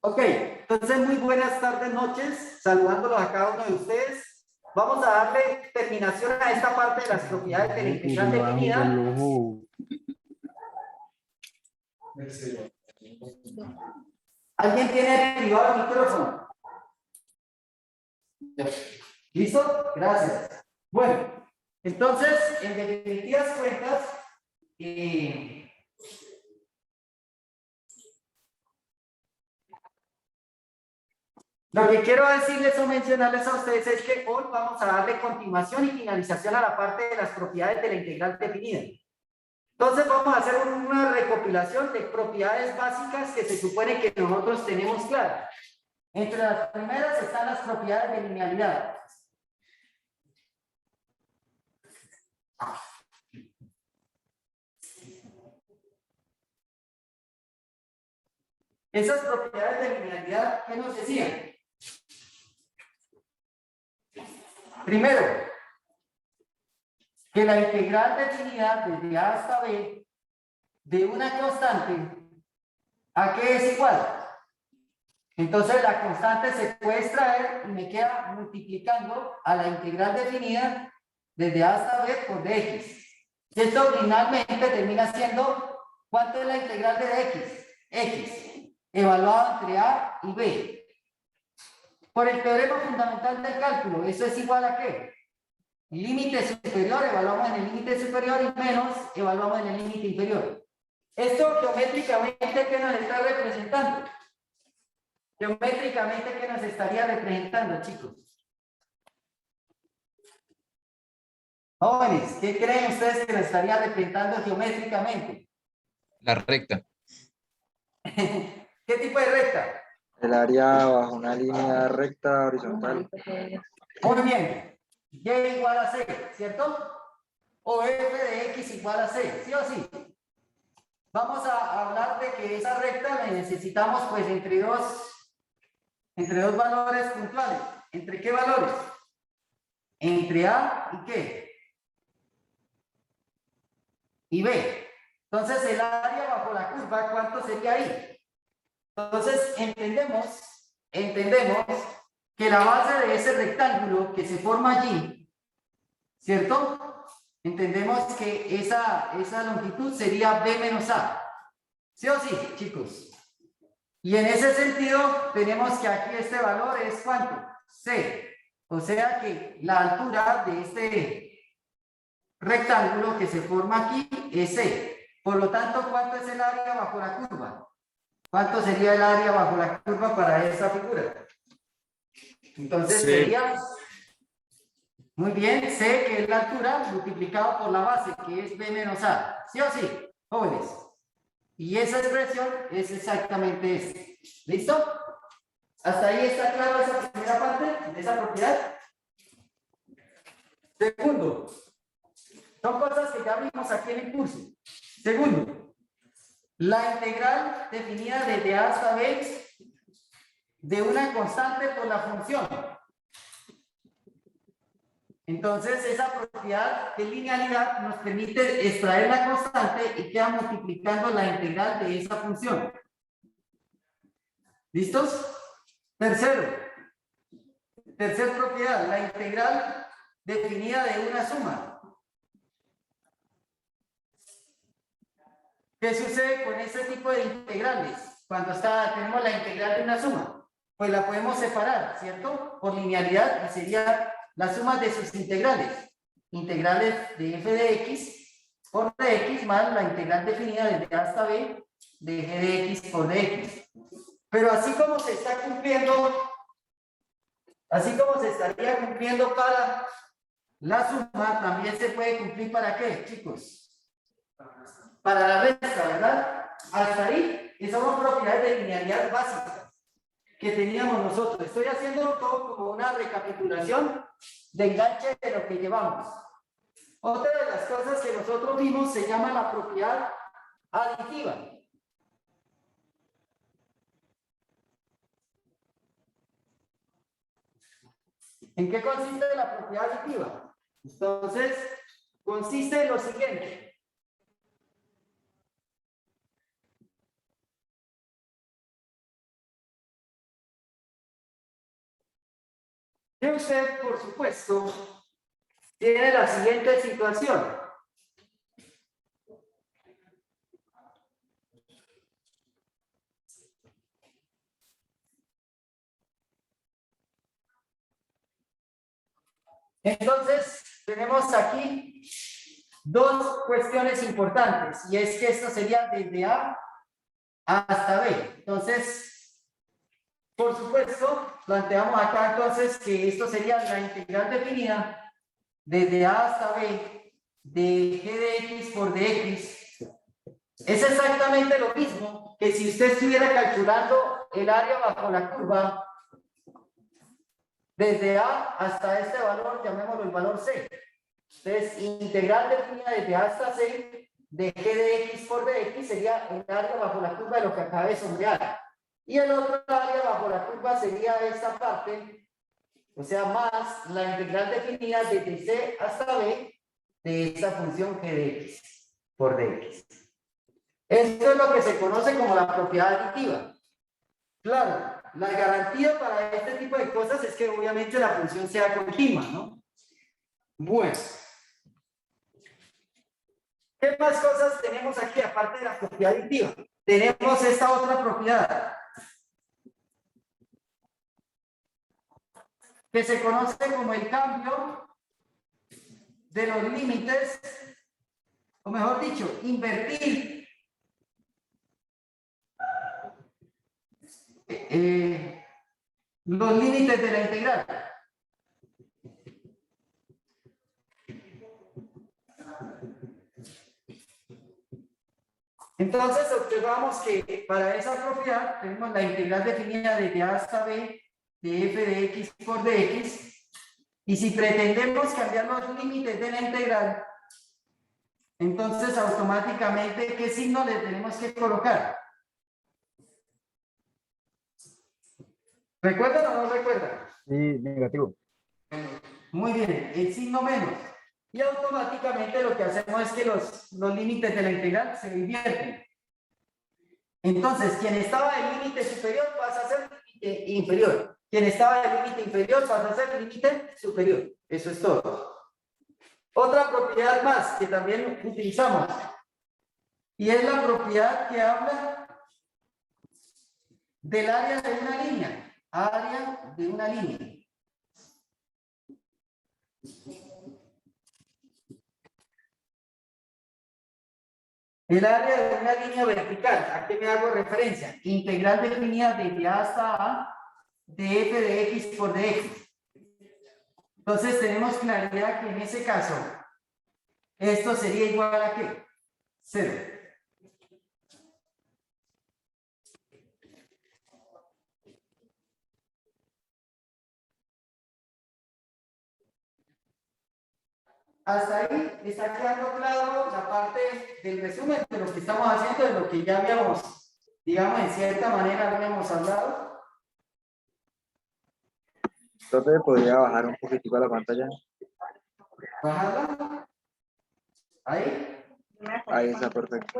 Ok, entonces muy buenas tardes, noches, saludándolos a cada uno de ustedes. Vamos a darle terminación a esta parte de las propiedades de la integral definida. ¿Alguien tiene activado el micrófono? ¿Listo? Gracias. Bueno, entonces, en definitivas cuentas, lo que quiero decirles o mencionarles a ustedes es que hoy vamos a darle continuación y finalización a la parte de las propiedades de la integral definida. Entonces vamos a hacer una recopilación de propiedades básicas que se supone que nosotros tenemos claras. Entre las primeras están las propiedades de linealidad. Esas propiedades de linealidad, ¿qué nos decían? Primero, que la integral definida desde A hasta B de una constante, ¿a qué es igual? Entonces la constante se puede extraer y me queda multiplicando a la integral definida desde A hasta B por dx. Y esto finalmente termina siendo, ¿cuánto es la integral de dx? X, evaluado entre A y B. Por el teorema fundamental del cálculo, ¿eso es igual a qué? Límite superior, evaluamos en el límite superior, y menos, evaluamos en el límite inferior. Esto geométricamente, ¿qué nos está representando? Geométricamente, ¿qué nos estaría representando, chicos? Jóvenes, ¿qué creen ustedes que nos estaría representando geométricamente? La recta. ¿Qué tipo de recta? El área bajo una línea recta horizontal. Muy bien. Y igual a C, ¿cierto? O f de x igual a c, ¿sí o sí? Vamos a hablar de que esa recta la necesitamos pues entre dos valores puntuales. ¿Entre qué valores? Entre A y ¿qué? Y B. Entonces el área bajo la curva, ¿cuánto sería ahí? Entonces entendemos que la base de ese rectángulo que se forma allí, ¿cierto? Entendemos que esa longitud sería B menos A. ¿Sí o sí, chicos? Y en ese sentido, tenemos que aquí este valor es ¿cuánto? C. O sea que la altura de este rectángulo que se forma aquí es C. Por lo tanto, ¿cuánto es el área bajo la curva? ¿Cuánto sería el área bajo la curva para esta figura? Entonces C. sería, muy bien, C, que es la altura, multiplicado por la base, que es B menos A. ¿Sí o sí, jóvenes? Y esa expresión es exactamente esta. ¿Listo? ¿Hasta ahí está claro esa primera parte de esa propiedad? Segundo, son cosas que ya vimos aquí en el curso. Segundo, la integral definida desde A hasta B de una constante por la función. Entonces, esa propiedad de linealidad nos permite extraer la constante y queda multiplicando la integral de esa función. ¿Listos? Tercera propiedad, la integral definida de una suma. ¿Qué sucede con este tipo de integrales? Cuando tenemos la integral de una suma, pues la podemos separar, ¿cierto? Por linealidad, y sería la suma de sus integrales. Integrales de f de x por dx más la integral definida desde A hasta b de g de x por dx. Pero así como se está cumpliendo, así como se estaría cumpliendo para la suma, también se puede cumplir ¿para qué, chicos? Para la resta, ¿verdad? Hasta ahí, esas son propiedades de linealidad básicas que teníamos nosotros. Estoy haciendo todo como una recapitulación de enganche de lo que llevamos. Otra de las cosas que nosotros vimos se llama la propiedad aditiva. ¿En qué consiste la propiedad aditiva? Entonces, consiste en lo siguiente. Y usted, por supuesto, tiene la siguiente situación. Entonces, tenemos aquí dos cuestiones importantes, y es que esto sería desde A hasta B. Entonces, por supuesto, planteamos acá entonces que esto sería la integral definida desde A hasta B de g de x por dx. Es exactamente lo mismo que si usted estuviera calculando el área bajo la curva desde A hasta este valor, llamémoslo el valor C. Entonces, integral definida desde A hasta C de g de x por dx sería el área bajo la curva de lo que acabé de sombrear. Y el otro área bajo la curva sería esta parte, o sea, más la integral definida desde C hasta B de esa función g de x por dx. Esto es lo que se conoce como la propiedad aditiva. Claro, la garantía para este tipo de cosas es que obviamente la función sea continua, ¿no? Bueno. ¿Qué más cosas tenemos aquí aparte de la propiedad aditiva? Tenemos esta otra propiedad que se conoce como el cambio de los límites, o mejor dicho, invertir los límites de la integral. Entonces observamos que para esa propiedad tenemos la integral definida desde A hasta B de f de x por dx, y si pretendemos cambiar los límites de la integral, entonces automáticamente ¿qué signo le tenemos que colocar? ¿Recuerdan o no recuerdan? Sí, negativo. Muy bien, el signo menos. Y automáticamente lo que hacemos es que los límites de la integral se invierten. Entonces, quien estaba en límite superior pasa a ser límite inferior. Quien estaba en límite inferior pasa a ser límite superior. Eso es todo. Otra propiedad más que también utilizamos, y es la propiedad que habla del área de una línea. Área de una línea. El área de una línea vertical, ¿a qué me hago referencia? Integral definida desde A hasta A de f de x por dx. Entonces tenemos claridad que en ese caso esto sería igual a ¿qué? 0. Hasta ahí está quedando claro la parte del resumen de lo que estamos haciendo, de lo que ya habíamos, digamos, en cierta manera habíamos hablado. Entonces podría bajar un poquitico la pantalla. Bajarla. Ahí. Ahí está perfecto.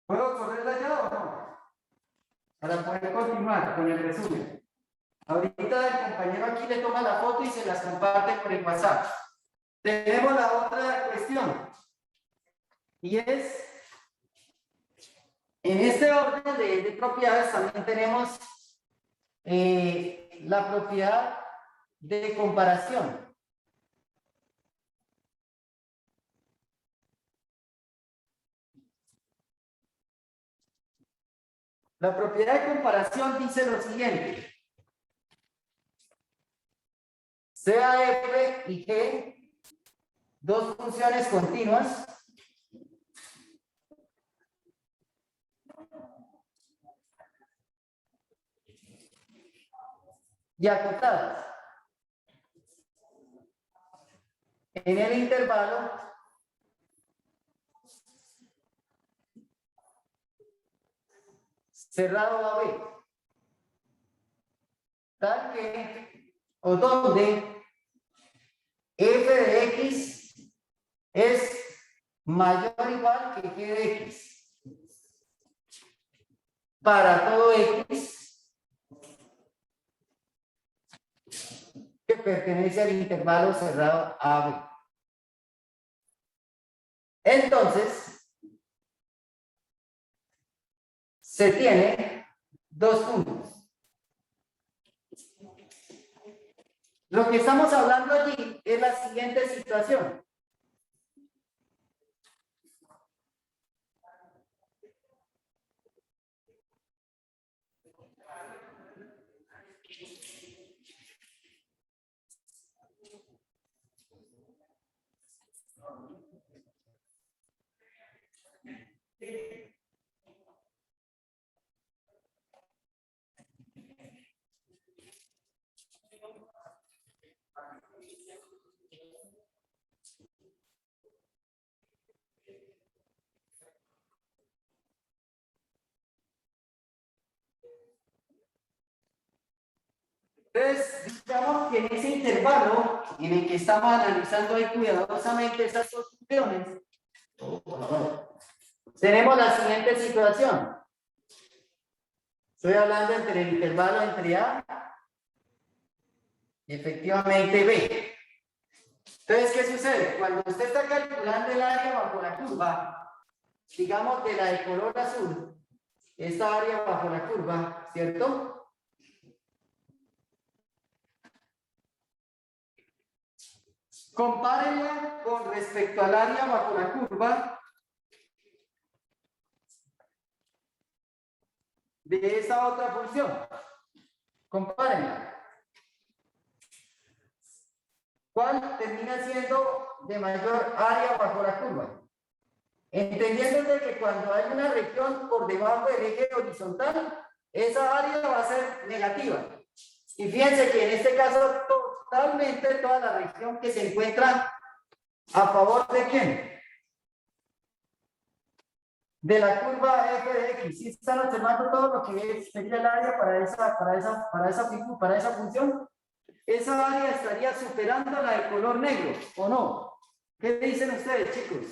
¿Puedo correrla ya o no? Para poder continuar con el resumen. Ahorita el compañero aquí le toma la foto y se las comparte por el WhatsApp. Tenemos la otra cuestión. Y es, en este orden de propiedades también tenemos la propiedad de comparación. La propiedad de comparación dice lo siguiente. Sea f y g dos funciones continuas y acotadas en el intervalo cerrado a b, tal que o donde f de x es mayor o igual que g de x. Para todo x que pertenece al intervalo cerrado AB. Entonces, se tiene dos puntos. Lo que estamos hablando allí es la siguiente situación. Entonces, digamos que en ese intervalo en el que estamos analizando ahí cuidadosamente esas dos funciones, tenemos la siguiente situación. Estoy hablando entre el intervalo entre A y efectivamente B. Entonces, ¿qué sucede? Cuando usted está calculando el área bajo la curva, digamos de la de color azul, esta área bajo la curva, ¿cierto? Compárenla con respecto al área bajo la curva de esa otra función. Compárenla. ¿Cuál termina siendo de mayor área bajo la curva? Entendiendo de que cuando hay una región por debajo del eje horizontal, esa área va a ser negativa. Y fíjense que en este caso totalmente toda la región que se encuentra a favor de ¿quién? De la curva f de x. ¿Sí están observando todo lo que sería el área para esa función? Esa área estaría superando la de color negro, ¿o no? ¿Qué dicen ustedes, chicos?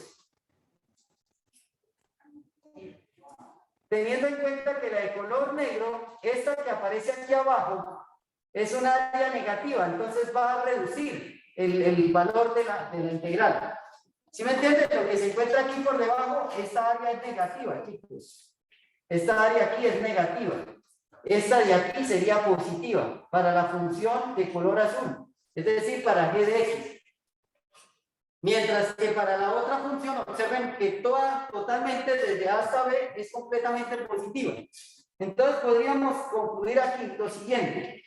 Teniendo en cuenta que la de color negro, esta que aparece aquí abajo, es un área negativa, entonces va a reducir el valor de la integral. ¿Sí me entienden? Lo que se encuentra aquí por debajo, esta área es negativa, chicos. Esta área aquí es negativa. Esta de aquí sería positiva para la función de color azul, es decir, para g de x. Mientras que para la otra función, observen que totalmente desde A hasta B es completamente positiva. Entonces podríamos concluir aquí lo siguiente.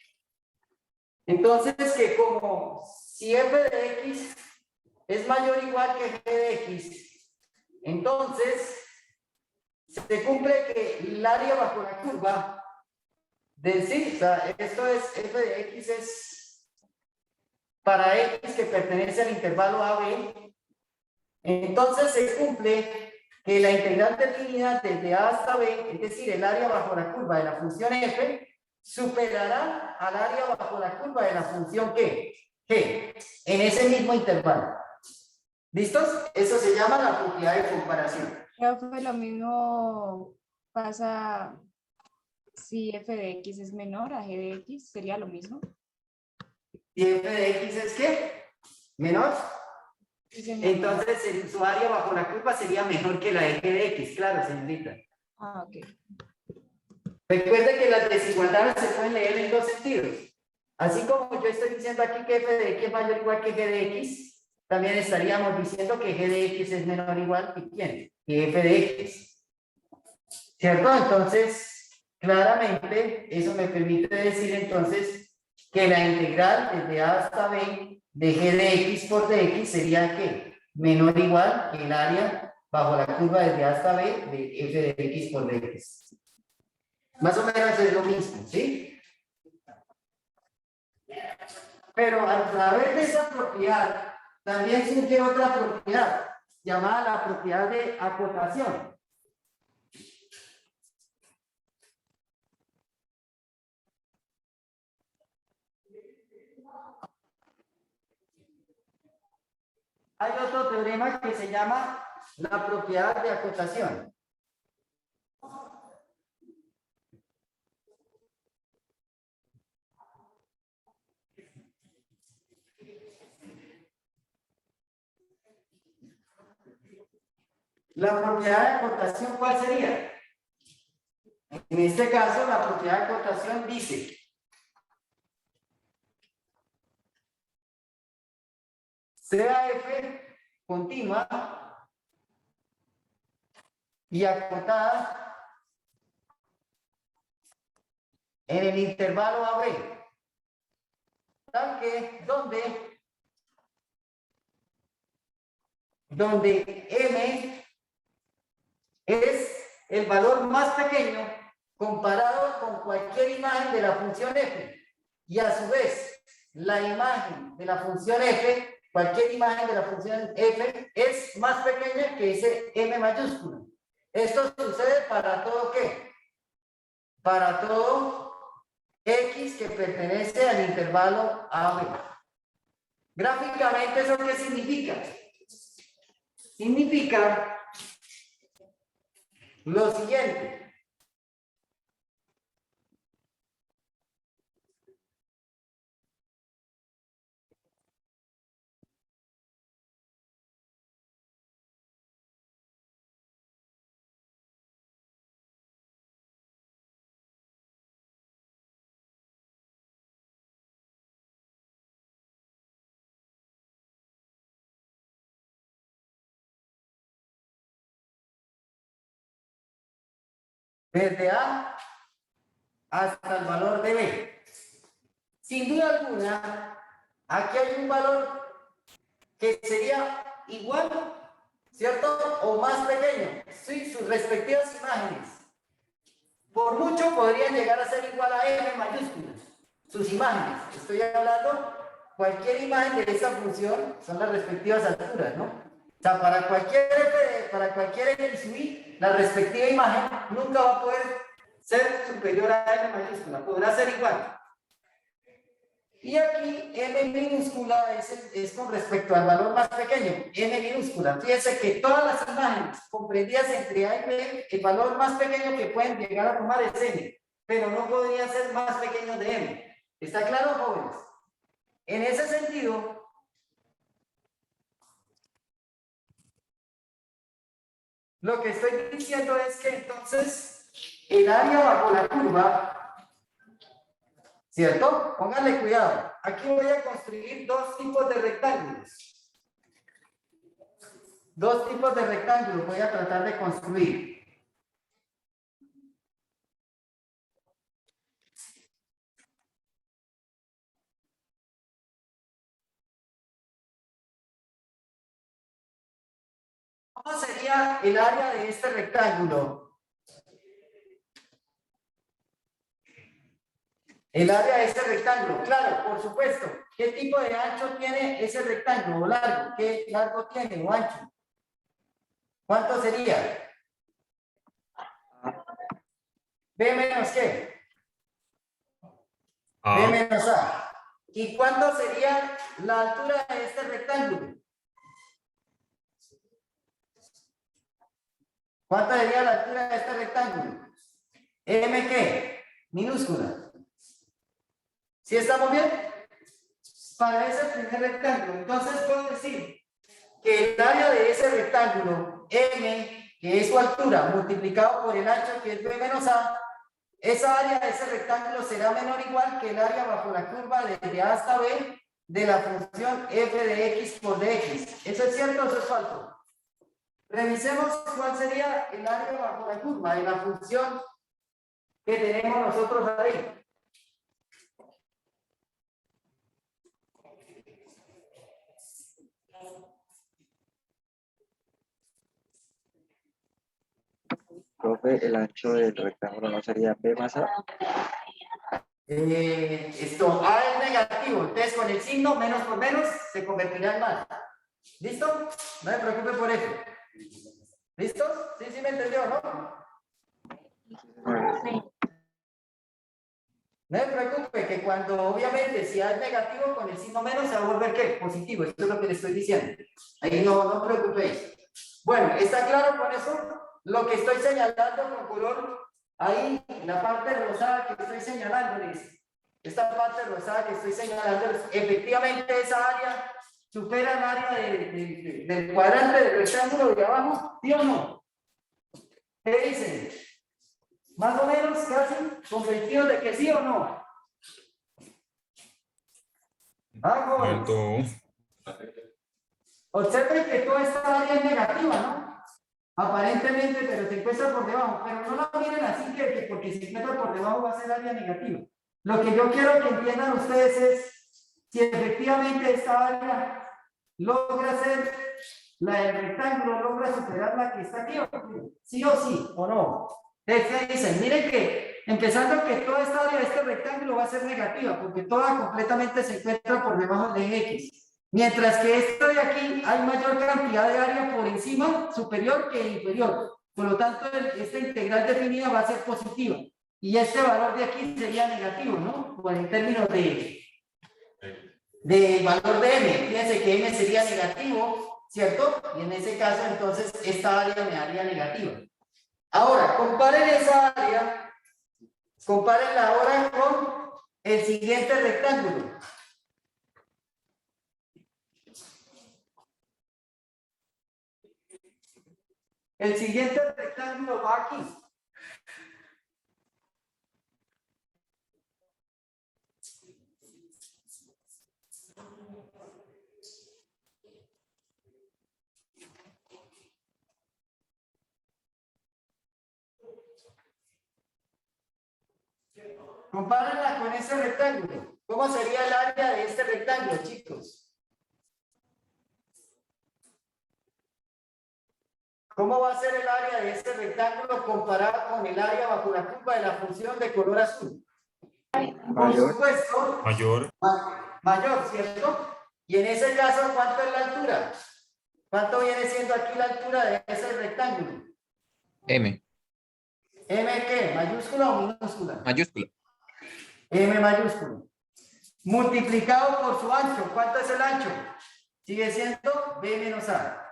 Entonces que como si f de x es mayor o igual que g de x, entonces se cumple que el área bajo la curva del sí, o sea, esto es f de x es para x que pertenece al intervalo AB. Entonces se cumple que la integral definida desde A hasta B, es decir, el área bajo la curva de la función f, superará al área bajo la curva de la función g, en ese mismo intervalo. ¿Listos? Eso se llama la propiedad de comparación. Profe, lo mismo pasa si f de x es menor a g de x, sería lo mismo. ¿Y f de x es qué? ¿Menor? Sí, señor. Entonces su área bajo la curva sería mejor que la de g de x, claro, señorita. Ah, ok. Recuerde que las desigualdades se pueden leer en dos sentidos. Así como yo estoy diciendo aquí que f de x es mayor o igual que g de x, también estaríamos diciendo que g de x es menor o igual que ¿quién? Que f de x. ¿Cierto? Entonces, claramente, eso me permite decir entonces que la integral desde A hasta B de g de x por dx sería ¿qué? Menor o igual que el área bajo la curva desde A hasta B de f de x por dx. Más o menos es lo mismo, ¿sí? Pero a través de esa propiedad también surge otra propiedad llamada la propiedad de acotación. Hay otro teorema que se llama la propiedad de acotación. La propiedad de acotación, ¿cuál sería? En este caso, la propiedad de acotación dice: sea F continua y acotada en el intervalo AB, tal que donde M es el valor más pequeño comparado con cualquier imagen de la función f, y a su vez la imagen de la función f, cualquier imagen de la función f es más pequeña que ese m mayúsculo. Esto sucede para todo ¿qué? Para todo x que pertenece al intervalo AB. Gráficamente, ¿eso qué significa? Significa lo siguiente. Desde A hasta el valor de B. Sin duda alguna, aquí hay un valor que sería igual, ¿cierto? O más pequeño. Sí, sus respectivas imágenes. Por mucho podrían llegar a ser igual a M mayúsculas. Sus imágenes. Estoy hablando, cualquier imagen de esa función son las respectivas alturas, ¿no? O sea, para cualquier X sub I, la respectiva imagen nunca va a poder ser superior a M mayúscula, podrá ser igual. Y aquí M minúscula es con respecto al valor más pequeño, M minúscula. Fíjense que todas las imágenes comprendidas entre A y B, el valor más pequeño que pueden llegar a tomar es M, pero no podrían ser más pequeños de M. ¿Está claro, jóvenes? En ese sentido, lo que estoy diciendo es que entonces el área bajo la curva, ¿cierto? Pónganle cuidado. Aquí voy a construir dos tipos de rectángulos. Dos tipos de rectángulos voy a tratar de construir. ¿Cómo sería el área de este rectángulo? El área de este rectángulo, claro, por supuesto. ¿Qué tipo de ancho tiene ese rectángulo? ¿O largo? ¿Qué largo tiene o ancho? ¿Cuánto sería? ¿B menos qué? B menos A. ¿Y cuánto sería la altura de este rectángulo? ¿Cuánta sería la altura de este rectángulo? ¿M qué? Minúscula. ¿Sí estamos bien? Para ese primer rectángulo, entonces puedo decir que el área de ese rectángulo, M, que es su altura, multiplicado por el ancho, que es B menos A, esa área de ese rectángulo será menor o igual que el área bajo la curva desde A hasta B de la función f de x por dx. ¿Eso es cierto o eso es falso? Revisemos cuál sería el área bajo la curva de la función que tenemos nosotros ahí. Profe, el ancho del rectángulo no sería B más A. Esto A es negativo, entonces con el signo menos por menos se convertirá en más. ¿Listo? No me preocupe por eso. ¿Listos? Sí me entendió, ¿no? No me preocupe que cuando obviamente si A es negativo con el signo menos se va a volver ¿qué? Positivo. Esto es lo que le estoy diciendo. Ahí no preocupéis. Bueno, ¿está claro con eso? Lo que estoy señalando con color, ahí, la parte rosada que estoy señalándoles, esta parte rosada que estoy señalándoles, efectivamente esa área supera el área del cuadrante del rectángulo de abajo, ¿sí o no? ¿Qué dicen? Más o menos, casi, convencidos de que sí o no. Ah, jóvenes. Cierto. Observen que toda esta área es negativa, ¿no? Aparentemente, pero se encuentra por debajo. Pero no la miren así que porque se encuentra por debajo va a ser área negativa. Lo que yo quiero que entiendan ustedes es si efectivamente esta área logra ser la del rectángulo, logra superar la que está aquí, sí o sí, o no. ¿Qué dicen? Miren que empezando que toda esta área de este rectángulo va a ser negativa, porque toda completamente se encuentra por debajo del eje X. Mientras que esto de aquí hay mayor cantidad de área por encima, superior que inferior. Por lo tanto, esta integral definida va a ser positiva. Y este valor de aquí sería negativo, ¿no? Bueno, en términos de valor de m. Fíjense que m sería negativo, ¿cierto? Y en ese caso, entonces, esta área me daría negativa. Ahora, comparen esa área, compárenla ahora con el siguiente rectángulo. El siguiente rectángulo va aquí. Compárenla con ese rectángulo. ¿Cómo sería el área de este rectángulo, chicos? ¿Cómo va a ser el área de este rectángulo comparado con el área bajo la curva de la función de color azul? Por Mayor. supuesto, Mayor. mayor, ¿cierto? Y en ese caso, ¿cuánto es la altura? ¿Cuánto viene siendo aquí la altura de ese rectángulo? M, ¿M qué? ¿Mayúscula o minúscula? mayúscula, M mayúscula. Multiplicado por su ancho. ¿Cuánto es el ancho? Sigue siendo B menos A.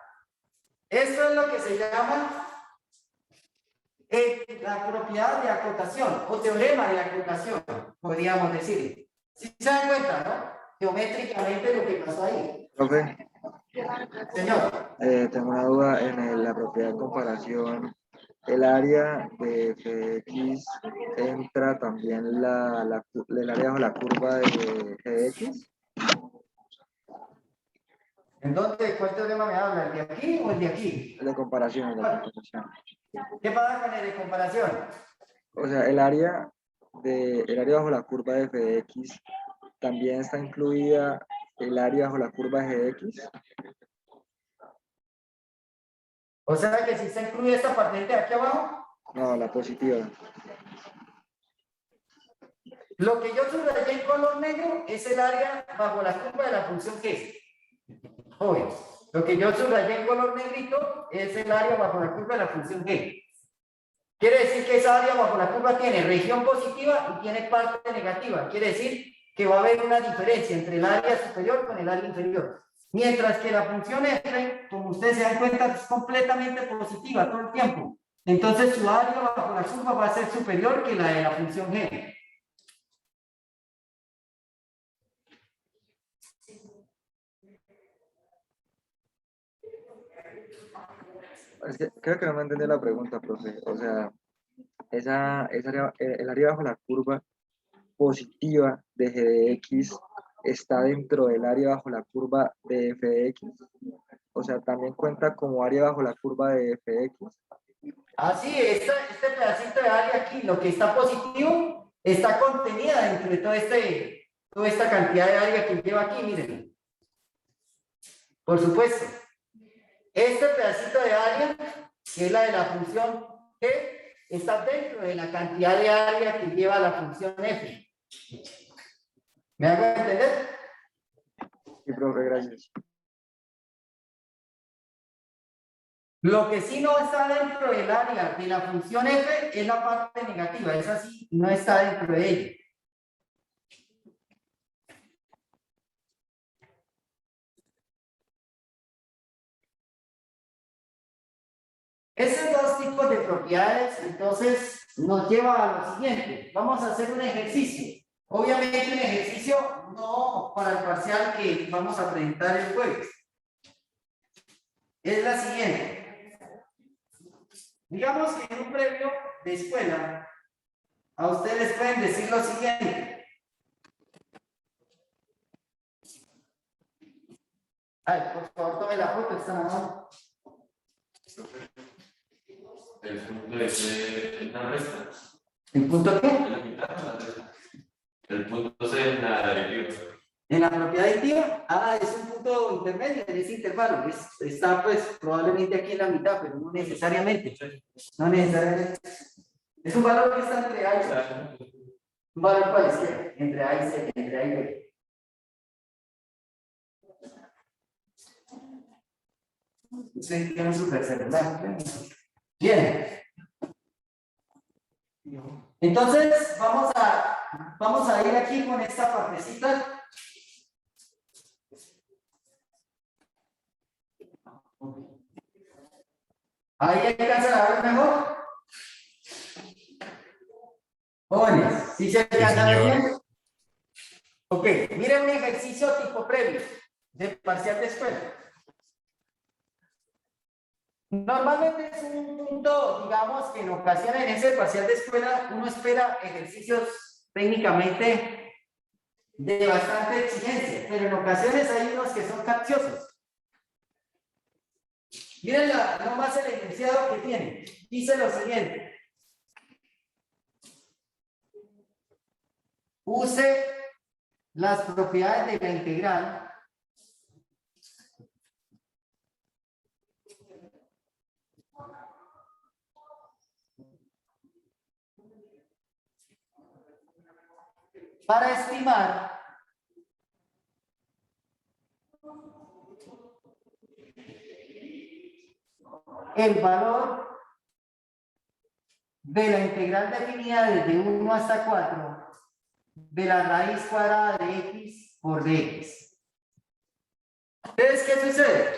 Esto es lo que se llama la propiedad de acotación o teorema de acotación, podríamos decir. ¿Sí se dan cuenta, no? Geométricamente lo que pasó ahí. Profe, Señor. tengo una duda la propiedad de comparación. El área de f de x entra también el área bajo la curva de g de x. ¿En dónde? ¿Cuál teorema me habla? ¿El de aquí o el de aquí? El de comparación, el de comparación. ¿Qué pasa con el de comparación? O sea, el área bajo la curva de f de x también está incluida el área bajo la curva de g de x. O sea que si se incluye esta parte de aquí abajo, No, la positiva. lo que yo subrayé en color negro es el área bajo la curva de la función G. Obvio. Lo que yo subrayé en color negrito es el área bajo la curva de la función G. Quiere decir que esa área bajo la curva tiene región positiva y tiene parte negativa. Quiere decir que va a haber una diferencia entre el área superior con el área inferior. Mientras que la función f, como ustedes se dan cuenta, es completamente positiva todo el tiempo. Entonces su área bajo la curva va a ser superior que la de la función g. Es que creo que no me entendí la pregunta, profe. O sea, esa área, el área bajo la curva positiva de g de x está dentro del área bajo la curva de f de x. O sea, también cuenta como área bajo la curva de f de x. Así, este pedacito de área aquí, lo que está positivo, está contenida dentro de toda esta cantidad de área que lleva aquí, miren. Por supuesto. Este pedacito de área, que es la de la función g, está dentro de la cantidad de área que lleva la función f. ¿Me hago entender? Sí, profe, gracias. Lo que sí no está dentro del área de la función f es la parte negativa. Esa sí no está dentro de ella. Esos dos tipos de propiedades, entonces, nos lleva a lo siguiente. Vamos a hacer un ejercicio. Obviamente un ejercicio no para el parcial que vamos a presentar el jueves. Es la siguiente. Digamos que en un previo de escuela, a ustedes les pueden decir lo siguiente. Ay, por favor, tome la foto, estamos mal. El punto es la resta. ¿El punto qué? La mitad de la resta. El punto es en la derivativa. En la propiedad additiva, es un punto intermedio en ese intervalo. Está pues probablemente aquí en la mitad, pero no necesariamente. No necesariamente. Es un valor que está entre A y B. ¿Un valor cuál es? ¿Qué? Entre A y C, entre A y B. Usted tiene su celular. Bien. Entonces, vamos a ir aquí con esta partecita. Ahí alcanza a ver mejor. Jóvenes, ¿sí se alcanza a ver bien? Ok, miren un ejercicio tipo previo de parcial de escuela. Normalmente es un punto, digamos que en ocasiones en ese parcial de escuela uno espera ejercicios técnicamente de bastante exigencia, pero en ocasiones hay unos que son capciosos. Miren nomás el enunciado que tiene. Dice lo siguiente. Use las propiedades de la integral para estimar el valor de la integral definida desde 1 hasta 4 de la raíz cuadrada de x por dx. Entonces, ¿qué sucede?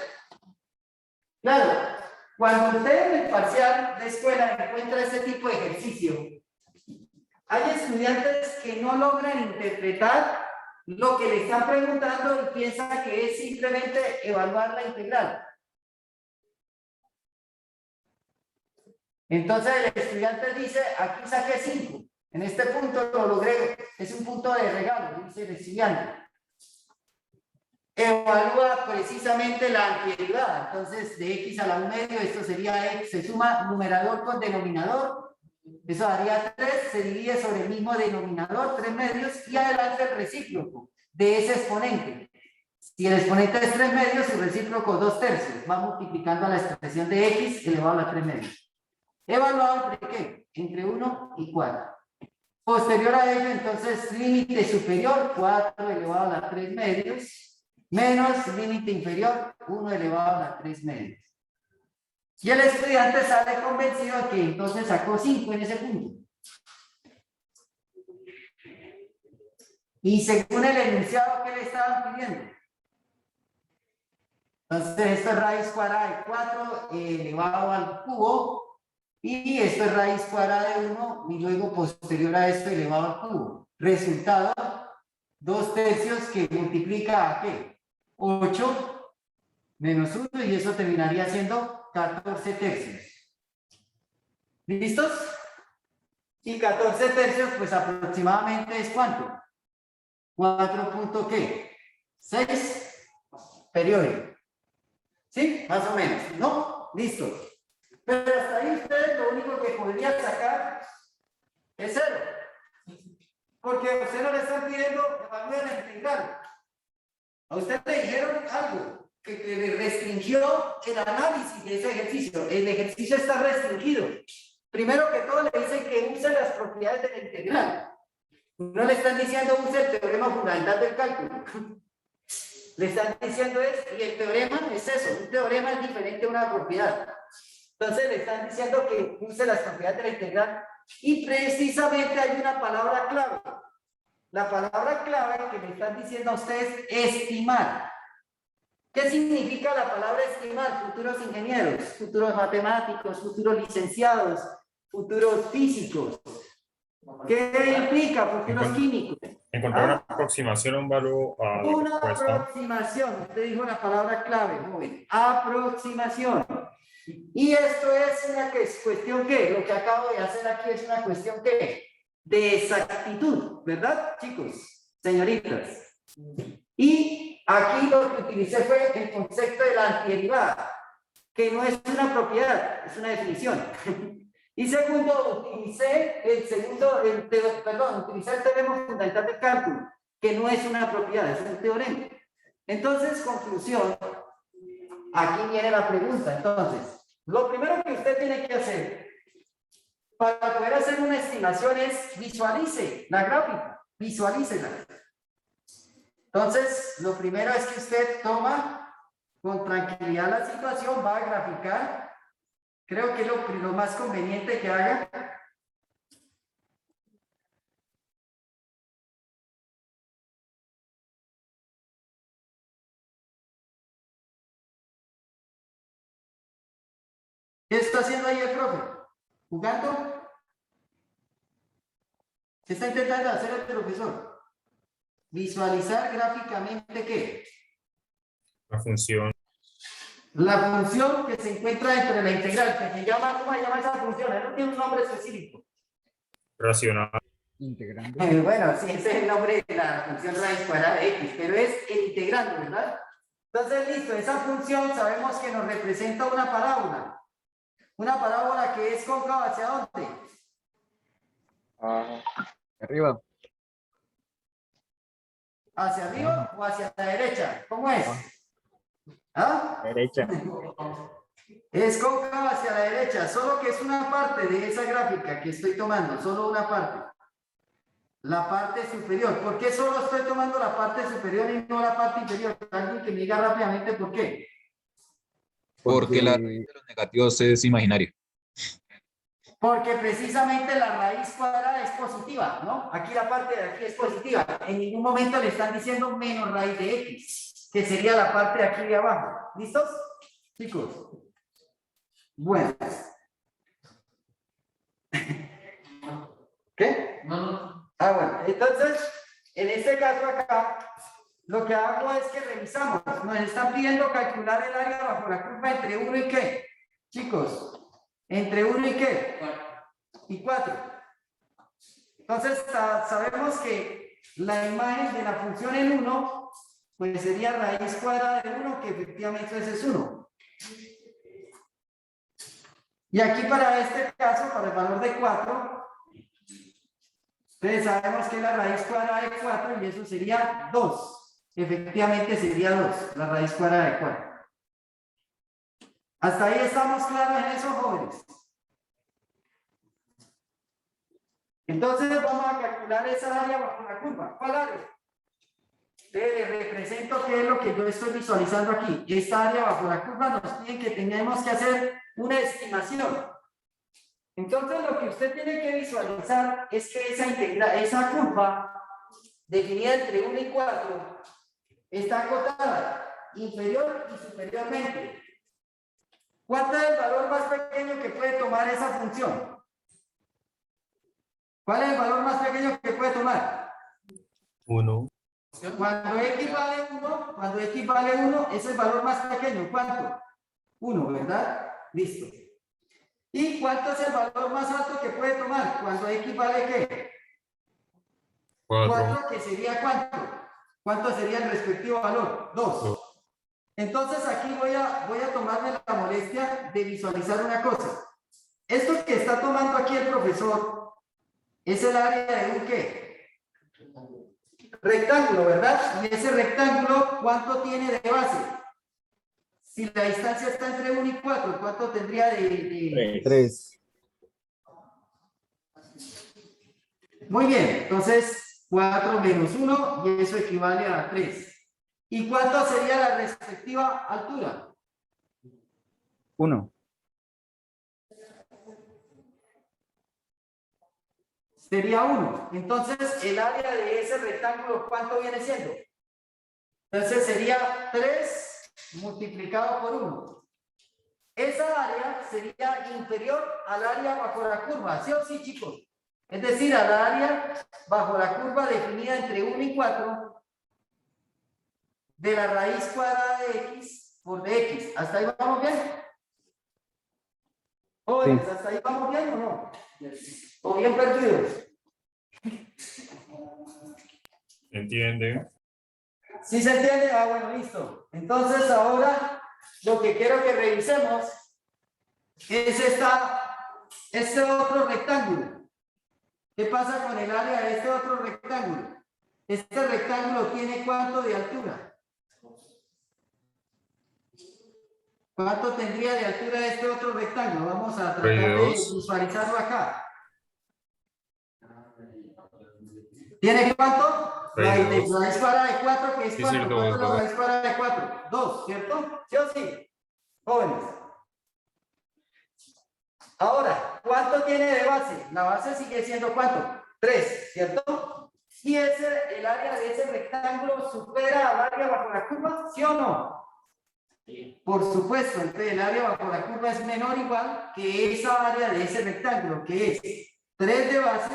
Claro, cuando usted en el parcial de escuela encuentra este tipo de ejercicio, hay estudiantes que no logran interpretar lo que le están preguntando y piensan que es simplemente evaluar la integral. Entonces el estudiante dice, aquí saqué 5, en este punto lo logré, es un punto de regalo, dice el estudiante. Evalúa precisamente la antiderivada, entonces de x a la 1 medio, esto sería x, se suma numerador con denominador, eso daría 3, se divide sobre el mismo denominador, 3 medios, y adelante el recíproco de ese exponente. Si el exponente es 3 medios, su recíproco 2 tercios, va multiplicando la expresión de x elevado a la 3 medios. ¿Evaluado entre qué? Entre 1 y 4. Posterior a ello, entonces, límite superior, 4 elevado a la 3 medios, menos límite inferior, 1 elevado a la 3 medios. Y el estudiante sale convencido que entonces sacó 5 en ese punto. Y según el enunciado que le estaban pidiendo. Entonces, esto es raíz cuadrada de 4 elevado al cubo. Y esto es raíz cuadrada de 1 y luego posterior a esto elevado al cubo. Resultado, 2 tercios que multiplica a ¿qué? 8 menos 1 y eso terminaría siendo 14 tercios. ¿Listos? Y 14 tercios pues aproximadamente es ¿cuánto? 4.6 periódico. ¿Sí? Más o menos, ¿no? Listo. Pero hasta ahí ustedes lo único que podrían sacar es 0. Porque a usted no le están pidiendo evaluar la integral. A usted le dijeron algo que le restringió el análisis de ese ejercicio. El ejercicio está restringido. Primero que todo le dicen que use las propiedades de la integral. No le están diciendo use el teorema fundamental del cálculo. Le están diciendo y el teorema es eso. Un teorema es diferente a una propiedad. Entonces le están diciendo que use las propiedades de la integral y precisamente hay una palabra clave. La palabra clave que le están diciendo a ustedes es estimar. ¿Qué significa la palabra estimar? Futuros ingenieros, futuros matemáticos, futuros licenciados, futuros físicos. ¿Qué implica? Futuros químicos. Encontrar una aproximación a un valor a la Una respuesta. aproximación. Usted dijo una palabra clave, joven. Aproximación. Y esto es una cuestión que, lo que acabo de hacer aquí es una cuestión que, de exactitud, ¿verdad, chicos? Señoritas. Y aquí lo que utilicé fue el concepto de la antiderivada, que no es una propiedad, es una definición. Y segundo, utilicé el teorema fundamental del cálculo, que no es una propiedad, es un teorema. Entonces, conclusión, aquí viene la pregunta. Entonces, lo primero que usted tiene que hacer para poder hacer una estimación es visualice la gráfica, visualícela. Entonces, lo primero es que usted toma con tranquilidad la situación, va a graficar. Creo que es lo más conveniente que haga. ¿Qué está haciendo ahí el profe? ¿Jugando? ¿Qué está intentando hacer el profesor? Visualizar gráficamente ¿qué? La función. La función que se encuentra dentro de la integral, que se llama, ¿cómo se llama esa función? No tiene un nombre específico. Racional. Integrando. Bueno, sí, ese es el nombre de la función raíz cuadrada de x, pero es el integrando, ¿verdad? Entonces, listo, esa función sabemos que nos representa una parábola. Una parábola que es cóncava ¿hacia dónde? Arriba. ¿Hacia arriba o hacia la derecha? ¿Cómo es? ¿Ah? Derecha. Es cóncava hacia la derecha, solo que es una parte de esa gráfica que estoy tomando, solo una parte. La parte superior. ¿Por qué solo estoy tomando la parte superior y no la parte inferior? Alguien que me diga rápidamente por qué. Porque la raíz de los negativos es imaginaria. Porque precisamente la raíz cuadrada es positiva, ¿no? Aquí la parte de aquí es positiva. En ningún momento le están diciendo menos raíz de x, que sería la parte de aquí de abajo. ¿Listos? Chicos. Bueno. ¿Qué? No. Ah, bueno. Entonces, en este caso acá, lo que hago es que revisamos. Nos están pidiendo calcular el área bajo la curva entre 1 y ¿qué? Chicos, ¿entre 1 y qué? Y 4. Entonces, sabemos que la imagen de la función en 1, pues sería raíz cuadrada de 1, que efectivamente ese es 1. Y aquí para este caso, para el valor de 4, entonces sabemos que la raíz cuadrada de 4 y eso sería 2. Efectivamente sería 2, la raíz cuadrada de 4. ¿Hasta ahí estamos claros en eso, jóvenes? Entonces vamos a calcular esa área bajo la curva. ¿Cuál área? Les represento qué es lo que yo estoy visualizando aquí. Esta área bajo la curva nos piden que tenemos que hacer una estimación. Entonces lo que usted tiene que visualizar es que esa curva definida entre 1 y 4 está acotada inferior y superiormente. ¿Cuánto es el valor más pequeño que puede tomar esa función? ¿Cuál es el valor más pequeño que puede tomar? 1. Cuando x vale 1, es el valor más pequeño. ¿Cuánto? 1, ¿verdad? Listo. ¿Y cuánto es el valor más alto que puede tomar? Cuando x vale ¿qué? 4, que sería ¿cuánto? ¿Cuánto sería el respectivo valor? 2. Entonces aquí voy a tomarme la molestia de visualizar una cosa. Esto que está tomando aquí el profesor es el área de un ¿qué? Rectángulo, ¿verdad? Y ese rectángulo, ¿cuánto tiene de base? Si la distancia está entre 1 y 4, ¿cuánto tendría de... 3. Muy bien, entonces 4 menos 1 y eso equivale a 3. ¿Y cuánto sería la respectiva altura? 1. Sería 1. Entonces, el área de ese rectángulo, ¿cuánto viene siendo? Entonces sería 3 multiplicado por 1. Esa área sería inferior al área bajo la curva, ¿sí o sí, chicos? Es decir, al área bajo la curva definida entre 1 y 4 de la raíz cuadrada de x por dx. ¿Hasta ahí vamos bien? Jóvenes, ¿hasta ahí vamos bien o no? ¿O bien perdidos? ¿Entiende? ¿Sí se entiende? Ah, bueno, listo. Entonces ahora lo que quiero que revisemos es este otro rectángulo. ¿Qué pasa con el área de este otro rectángulo? Este rectángulo tiene ¿cuánto de altura? ¿Cuánto tendría de altura este otro rectángulo? Vamos a tratar de 32. visualizarlo acá. ¿Tiene cuánto? La 32. raíz cuadrada de 4, que es Sí, cuánto. cierto, ¿Cuánto es la dos. raíz cuadrada de 4? 2, ¿cierto? ¿Sí o sí? Jóvenes. Ahora, ¿cuánto tiene de base? La base sigue siendo ¿cuánto? 3, ¿cierto? ¿Y el área de ese rectángulo supera al área bajo la curva? ¿Sí o no? Por supuesto, entonces el área bajo la curva es menor o igual que esa área de ese rectángulo, que es 3 de base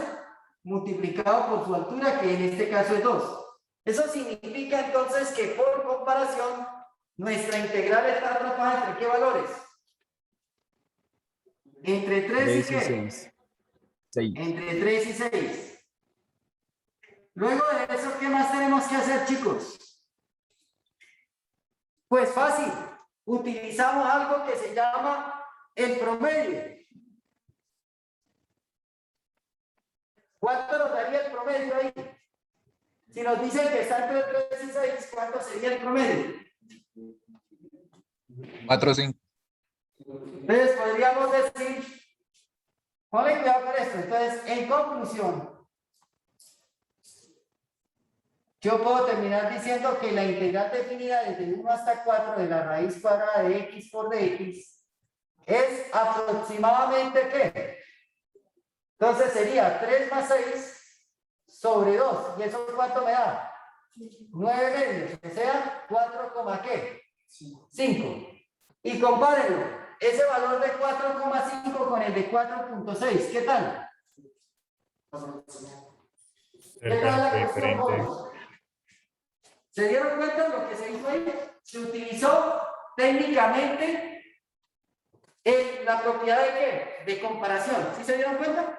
multiplicado por su altura, que en este caso es 2. Eso significa entonces que por comparación, nuestra integral está atrapada entre ¿qué valores? Entre 3 y 3 y ¿qué? 6. 6. Entre 3 y 6. Luego de eso, ¿qué más tenemos que hacer, chicos? Pues fácil. Utilizamos algo que se llama el promedio. ¿Cuánto nos daría el promedio ahí? Si nos dicen que está entre 3 y 6, ¿cuánto sería el promedio? 4, 5. Entonces podríamos decir, ponle cuidado con esto. Entonces, en conclusión, yo puedo terminar diciendo que la integral definida desde 1 hasta 4 de la raíz cuadrada de x por dx es aproximadamente ¿qué? Entonces sería 3 más 6 sobre 2. ¿Y eso cuánto me da? 9 medios, o sea, 4, ¿qué? 5. Y compárenlo, ese valor de 4,5 con el de 4,6, ¿qué tal? ¿Qué tal la Cerca, cuestión, diferente. jóvenes? ¿Se dieron cuenta de lo que se hizo ahí? Se utilizó técnicamente la propiedad de ¿qué? De comparación. ¿Sí se dieron cuenta?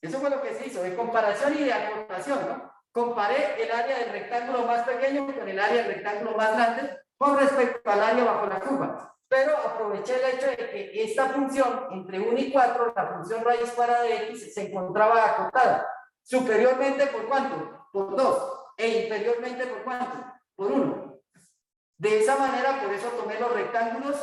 Eso fue lo que se hizo, de comparación y de acortación, ¿no? Comparé el área del rectángulo más pequeño con el área del rectángulo más grande con respecto al área bajo la curva. Pero aproveché el hecho de que esta función, entre 1 y 4, la función raíz cuadrada de x, se encontraba acotada. Superiormente, ¿por cuánto? Por 2. E inferiormente, ¿por cuánto? Por 1. De esa manera, por eso tomé los rectángulos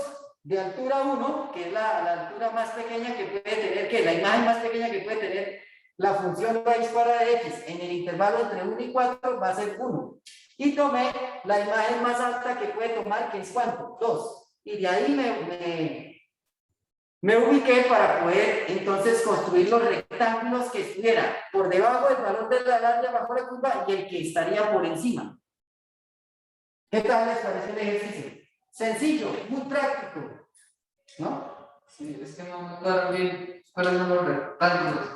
de altura 1, que es la altura más pequeña que puede tener, que la imagen más pequeña que puede tener la función raíz cuadrada de x en el intervalo entre 1 y 4 va a ser 1. Y tomé la imagen más alta que puede tomar, que es ¿cuánto? 2. Y de ahí me ubiqué para poder entonces construir los rectángulos que estuvieran por debajo del valor de la área bajo la curva y el que estaría por encima. ¿Qué tal les parece el ejercicio? Sencillo, muy práctico, ¿no? Sí, es que no me aclaro bien cuáles son los rectángulos.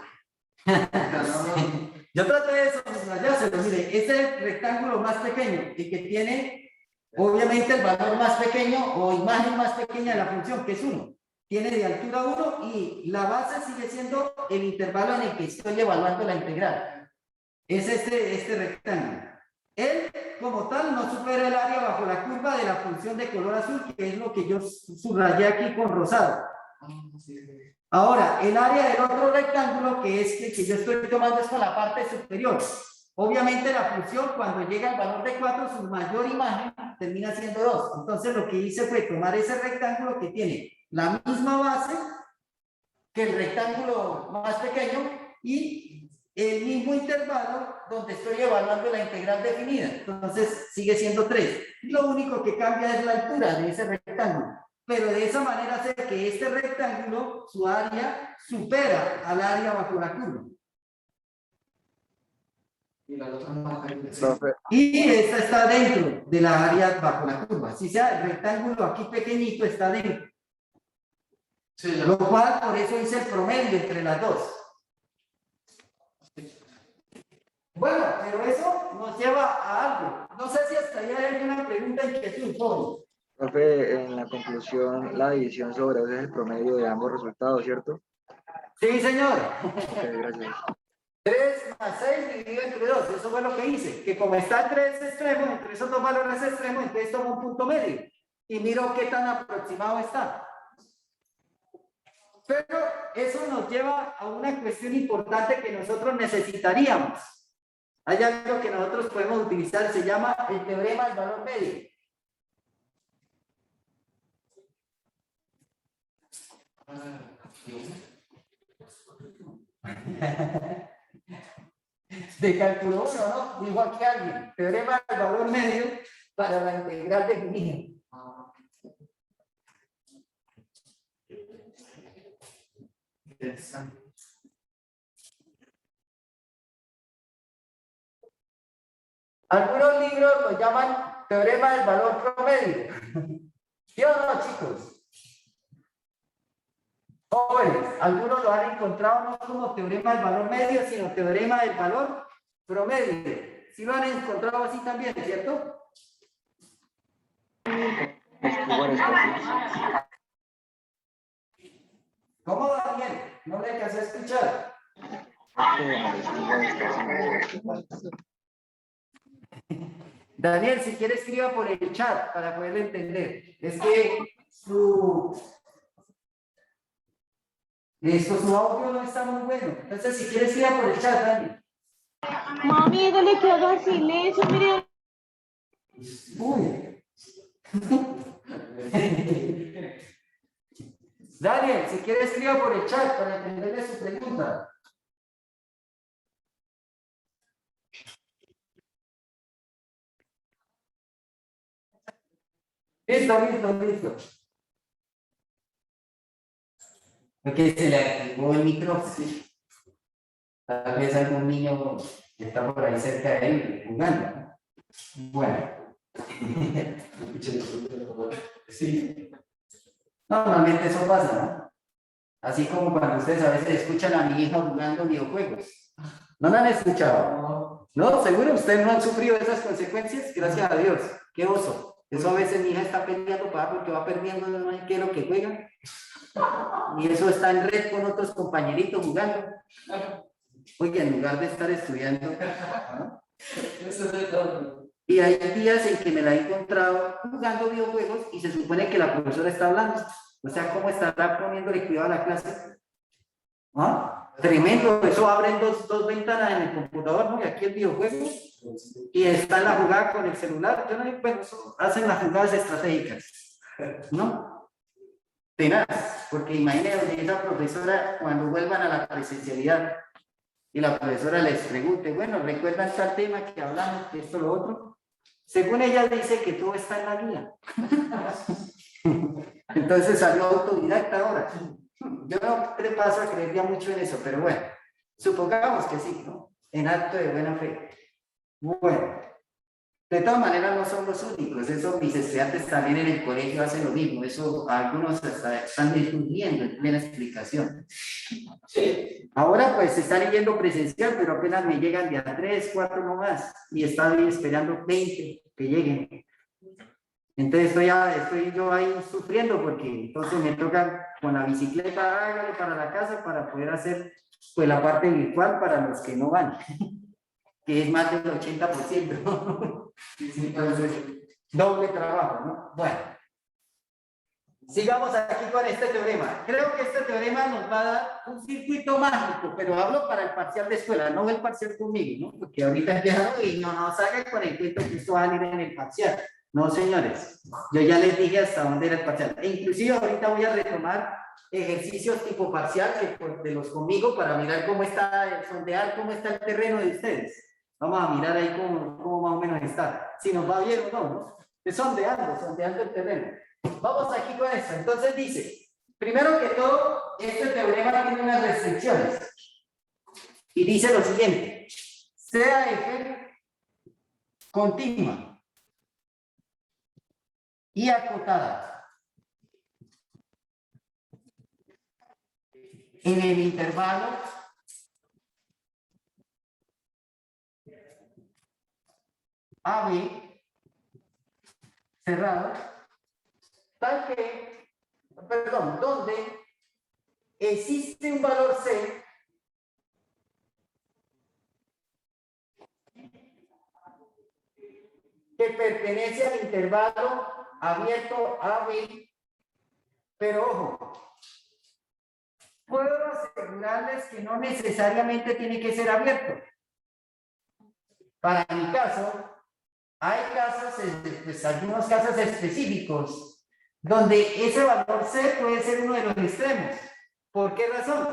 Yo traté de subrayárselo, mire, este es el rectángulo más pequeño, el que tiene obviamente el valor más pequeño o imagen más pequeña de la función, que es 1. Tiene de altura 1 y la base sigue siendo el intervalo en el que estoy evaluando la integral. Es este rectángulo. Él, como tal, no supera el área bajo la curva de la función de color azul, que es lo que yo subrayé aquí con rosado. Ahora, el área del otro rectángulo, que es que yo estoy tomando, es con la parte superior. Obviamente la función, cuando llega al valor de 4, su mayor imagen termina siendo 2. Entonces lo que hice fue tomar ese rectángulo que tiene la misma base que el rectángulo más pequeño y el mismo intervalo donde estoy evaluando la integral definida. Entonces sigue siendo 3. Lo único que cambia es la altura de ese rectángulo. Pero de esa manera hace que este rectángulo, su área, supera al área bajo la curva. Y la otra no. Profe, Y esta está dentro de la área bajo la curva. Si sea el rectángulo aquí pequeñito está dentro. Sí, ya. Lo cual, por eso hice el promedio entre las dos. Bueno, pero eso nos lleva a algo. No sé si hasta allá hay una pregunta en que tú, profe, en la conclusión, la división sobre dos es el promedio de ambos resultados, ¿cierto? Sí, señor. Ok, gracias. 3 más 6 dividido entre 2. Eso fue lo que hice. Que como está entre ese extremo, entre esos dos valores extremos, entonces tomo un punto medio. Y miro qué tan aproximado está. Pero eso nos lleva a una cuestión importante que nosotros necesitaríamos. Hay algo que nosotros podemos utilizar, se llama el teorema del valor medio. De cálculo 1, ¿no? Dijo aquí alguien, teorema del valor medio para la integral de Junio. Algunos libros lo llaman teorema del valor promedio. ¿Sí o no, chicos? Jóvenes, algunos lo han encontrado no como teorema del valor medio, sino teorema del valor promedio. Sí lo han encontrado así también, ¿cierto? Igual es ¿Cómo, Daniel? No le alcancé a escuchar. Daniel, si quiere escriba por el chat para poderlo entender. Es que su audio no está muy bueno. Entonces, si quiere escriba por el chat, Daniel. Mami, dale que haga silencio, mire. Uy. Daniel, si quiere escriba por el chat para entenderle su pregunta. Listo. Porque se le activó el micrófono. Tal vez algún niño que está por ahí cerca de él jugando. Bueno. Sí. Normalmente eso pasa, ¿no? Así como cuando ustedes a veces escuchan a mi hija jugando videojuegos. ¿No la han escuchado? ¿No? ¿Seguro ustedes no han sufrido esas consecuencias? Gracias a Dios. ¡Qué oso! Eso a veces mi hija está peleando porque va perdiendo, no sé qué es lo que juega. Y eso está en red con otros compañeritos jugando. Oye, en lugar de estar estudiando. ¿No? Y hay días en que me la he encontrado jugando videojuegos y se supone que la profesora está hablando. O sea, ¿cómo estará poniéndole cuidado a la clase? ¿Ah? Tremendo, eso abren dos ventanas en el computador, ¿no? Y aquí el videojuego. Y está en la jugada con el celular. Yo no, bueno, hacen las jugadas estratégicas, ¿no? Tenaz, porque imagínense esa profesora cuando vuelvan a la presencialidad y la profesora les pregunte, bueno, ¿recuerdan tal tema que hablamos, que esto, lo otro? Según ella dice que todo está en la guía. Entonces salió autodidacta ahora. Yo no te paso a creer ya mucho en eso, pero bueno, supongamos que sí, ¿no? En acto de buena fe. Bueno, de todas maneras no son los únicos, eso mis estudiantes también en el colegio hacen lo mismo, eso algunos hasta están difundiendo en plena explicación. Ahora pues se están yendo presencial, pero apenas me llegan de a 3, 4 nomás, y estoy esperando 20 que lleguen. Entonces estoy yo ahí sufriendo porque entonces me toca con la bicicleta, hágale para la casa para poder hacer pues la parte virtual para los que no van, que es más del 80%. Entonces, doble trabajo, ¿no? Bueno, sigamos aquí con este teorema. Creo que este teorema nos va a dar un circuito mágico, pero hablo para el parcial de escuela, no el parcial conmigo, ¿no? Porque ahorita ya y no nos hagan con el cuento que esto va a ir en el parcial. No, señores, yo ya les dije hasta dónde era el parcial. E inclusive ahorita voy a retomar ejercicios tipo parcial de los conmigo para mirar cómo está, sondear cómo está el terreno de ustedes. Vamos a mirar ahí cómo más o menos está. Si nos va bien o no, ¿no? Es sondeando el terreno. Vamos aquí con esto. Entonces dice, primero que todo, este teorema tiene unas restricciones. Y dice lo siguiente. sea F continua y acotada en el intervalo AB cerrado, tal que, perdón, donde existe un valor C que pertenece al intervalo abierto AB, pero ojo, puedo asegurarles que no necesariamente tiene que ser abierto. Para mi caso, hay casos, pues algunos casos específicos, donde ese valor C puede ser uno de los extremos. ¿Por qué razón?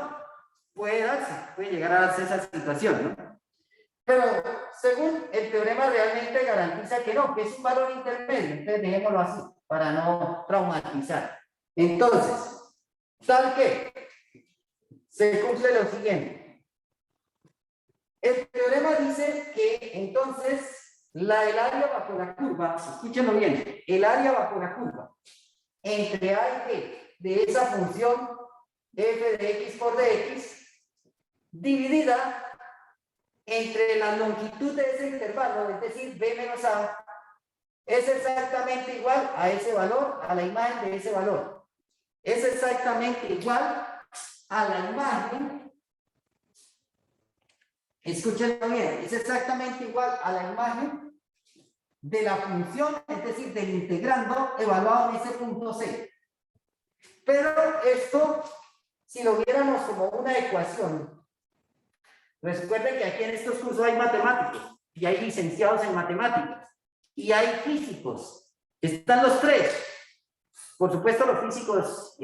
Puede llegar a darse esa situación, ¿no? Pero según el teorema realmente garantiza que no, que es un valor intermedio. Entonces dejémoslo así, para no traumatizar. Entonces, tal que se cumple lo siguiente. El teorema dice que entonces el área bajo la curva, escúchenlo bien, el área bajo la curva entre A y B de esa función f de x por dx dividida entre la longitud de ese intervalo, es decir, b menos a, es exactamente igual a ese valor, a la imagen de ese valor. Es exactamente igual a la imagen, escúchenlo bien, es exactamente igual a la imagen de la función, es decir, del integrando evaluado en ese punto C. Pero esto, si lo viéramos como una ecuación, recuerden que aquí en estos cursos hay matemáticos, y hay licenciados en matemáticas, y hay físicos. Están los tres. Por supuesto, los físicos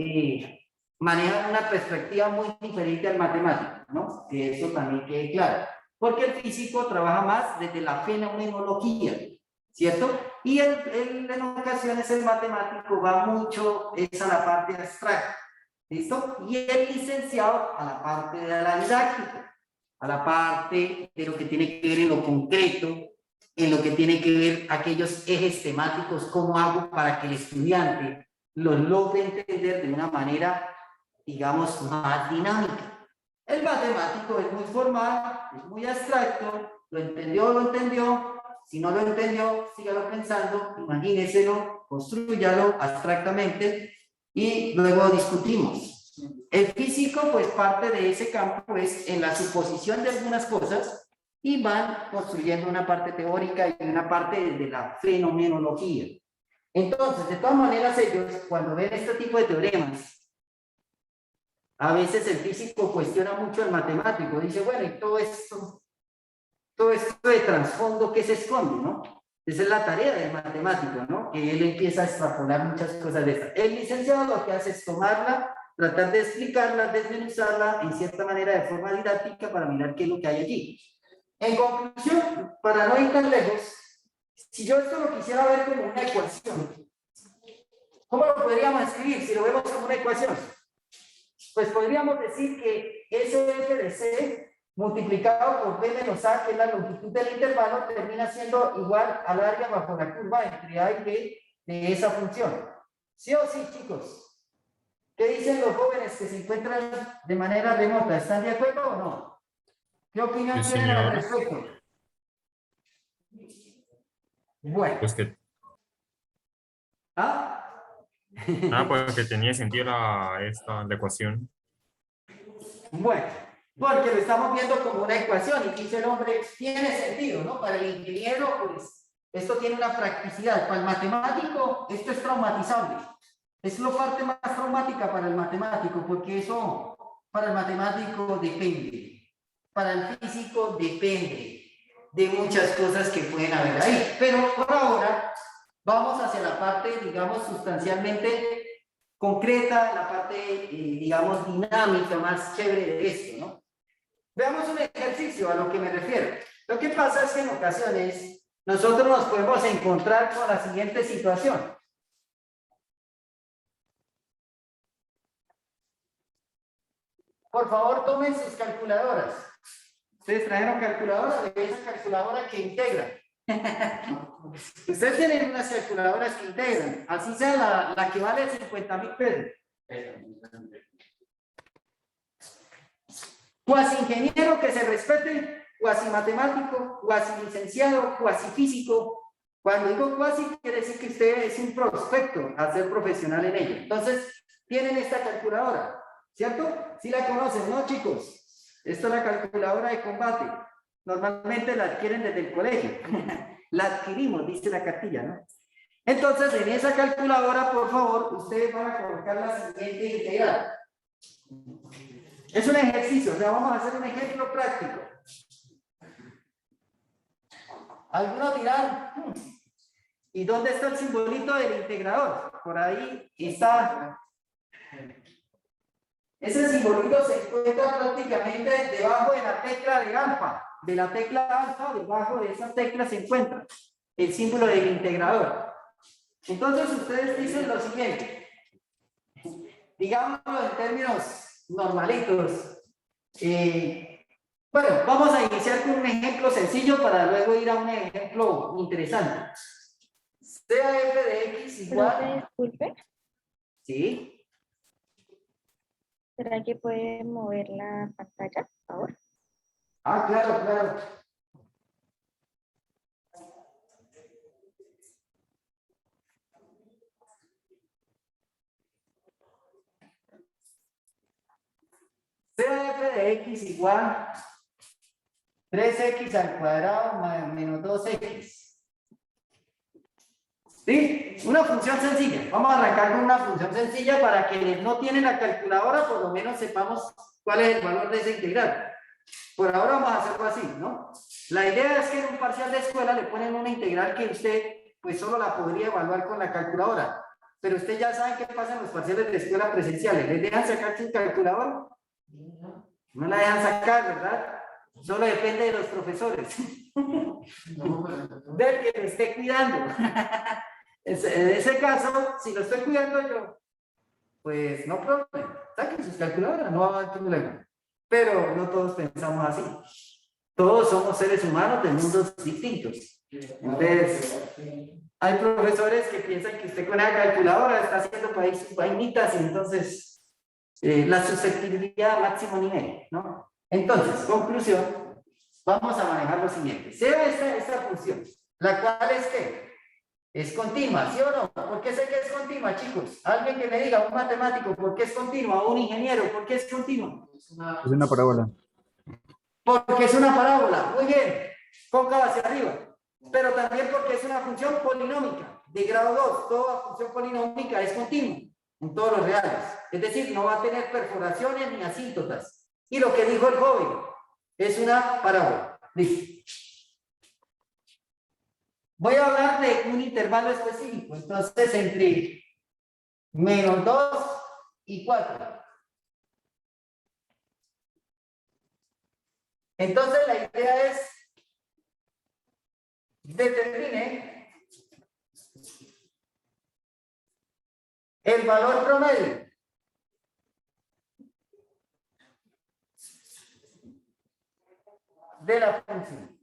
manejan una perspectiva muy diferente al matemático, ¿no? Que eso también quede claro. Porque el físico trabaja más desde la fenomenología, ¿cierto? Y en ocasiones el matemático va mucho es a la parte abstracta, ¿listo? Y el licenciado a la parte de la didáctica, a la parte de lo que tiene que ver en lo concreto, en lo que tiene que ver aquellos ejes temáticos, cómo hago para que el estudiante los logre entender de una manera, digamos, más dinámica. El matemático es muy formal, es muy abstracto, lo entendió, si no lo entendió, sígalo pensando, imagíneselo, construyalo abstractamente y luego discutimos. El físico, pues parte de ese campo es en la suposición de algunas cosas y van construyendo una parte teórica y una parte de la fenomenología. Entonces, de todas maneras, ellos, cuando ven este tipo de teoremas, a veces el físico cuestiona mucho al matemático, dice, bueno, y todo esto de trasfondo que se esconde, ¿no? Esa es la tarea del matemático, ¿no? Que él empieza a extrapolar muchas cosas de estas. El licenciado lo que hace es tomarla, tratar de explicarla, desmenuzarla en cierta manera de forma didáctica para mirar qué es lo que hay allí. En conclusión, para no ir tan lejos, si yo esto lo quisiera ver como una ecuación, ¿cómo lo podríamos escribir si lo vemos como una ecuación? Pues podríamos decir que SF de C multiplicado por B menos A, que es la longitud del intervalo, termina siendo igual al área bajo la curva entre A y B de esa función. ¿Sí o sí, chicos? ¿Qué dicen los jóvenes que se encuentran de manera remota? ¿Están de acuerdo o no? ¿Qué opinión Sí, tienen al señor. respecto? Bueno. Pues que, ¿Ah? pues que tenía sentido la ecuación. Bueno, porque lo estamos viendo como una ecuación y dice el hombre, tiene sentido, ¿no? Para el ingeniero, pues, esto tiene una practicidad. Para el matemático, esto es traumatizable. Es la parte más traumática para el matemático, porque eso para el matemático depende. Para el físico depende de muchas cosas que pueden haber ahí. Pero por ahora, vamos hacia la parte, digamos, sustancialmente concreta, la parte, digamos, dinámica, más chévere de esto, ¿no? Veamos un ejercicio a lo que me refiero. Lo que pasa es que en ocasiones nosotros nos podemos encontrar con la siguiente situación. Por favor, tomen sus calculadoras. Ustedes trajeron calculadora, de esa calculadora que integra. Ustedes tienen unas calculadoras que integran, así sea la que vale 50.000 pesos. Cuasi ingeniero que se respete, cuasi matemático, cuasi licenciado, cuasi físico. Cuando digo cuasi, quiere decir que usted es un prospecto a ser profesional en ello. Entonces, tienen esta calculadora, ¿cierto? Sí la conocen, ¿no, chicos? Esta es la calculadora de combate. Normalmente la adquieren desde el colegio. La adquirimos, dice la cartilla, ¿no? Entonces, en esa calculadora, por favor, ustedes van a colocar la siguiente integral. Es un ejercicio, o sea, vamos a hacer un ejemplo práctico. Algunos dirán, ¿y dónde está el simbolito del integrador? Por ahí está. Ese simbolito se encuentra prácticamente debajo de la tecla de alfa. De la tecla alfa, debajo de esa tecla se encuentra el símbolo del integrador. Entonces ustedes dicen lo siguiente. Digámoslo en términos normalitos. Bueno, vamos a iniciar con un ejemplo sencillo para luego ir a un ejemplo interesante. Sea f de x igual. Disculpe, ¿Sí? ¿será que puede mover la pantalla ahora? Ah, claro, claro. Sea f de x igual 3x al cuadrado menos 2x. ¿Sí? Una función sencilla. Vamos a arrancar con una función sencilla para quienes no tienen la calculadora, por lo menos sepamos cuál es el valor de esa integral. Por ahora vamos a hacerlo así, ¿no? La idea es que en un parcial de escuela le ponen una integral que usted pues solo la podría evaluar con la calculadora. Pero usted ya sabe qué pasa en los parciales de escuela presenciales. ¿Les dejan sacar su calculadora? No la dejan sacar, ¿verdad? Solo depende de los profesores. Del que me esté cuidando. En ese caso, si lo estoy cuidando yo, pues no problema. Saquen sus calculadoras, no va a haber problema. Pero no todos pensamos así. Todos somos seres humanos de mundos distintos. Entonces, hay profesores que piensan que usted con la calculadora está haciendo por ahí sus vainitas y entonces la susceptibilidad a máximo nivel, ¿no? Entonces, conclusión, vamos a manejar lo siguiente. Sea esta función, la cual es que es continua, ¿sí o no? ¿Por qué sé que es continua, chicos? Alguien que me diga, un matemático, ¿por qué es continua? Un ingeniero, ¿por qué es continua? Es una parábola. Porque es una parábola, muy bien, cóncava hacia arriba. Pero también porque es una función polinómica, de grado 2. Toda función polinómica es continua en todos los reales. Es decir, no va a tener perforaciones ni asíntotas. Y lo que dijo el joven, es una parábola. Listo. Voy a hablar de un intervalo específico, entonces entre menos 2 y 4. Entonces la idea es determine el valor promedio de la función.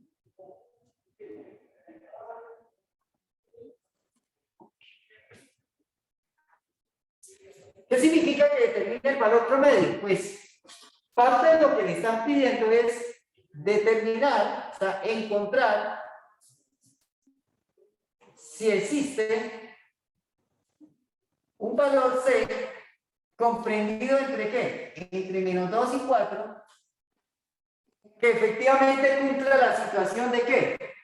¿Qué significa que determine el valor promedio? Pues parte de lo que me están pidiendo es determinar, o sea, encontrar si existe un valor C comprendido entre ¿qué? Entre menos 2 y 4, que efectivamente cumpla la situación de ¿qué?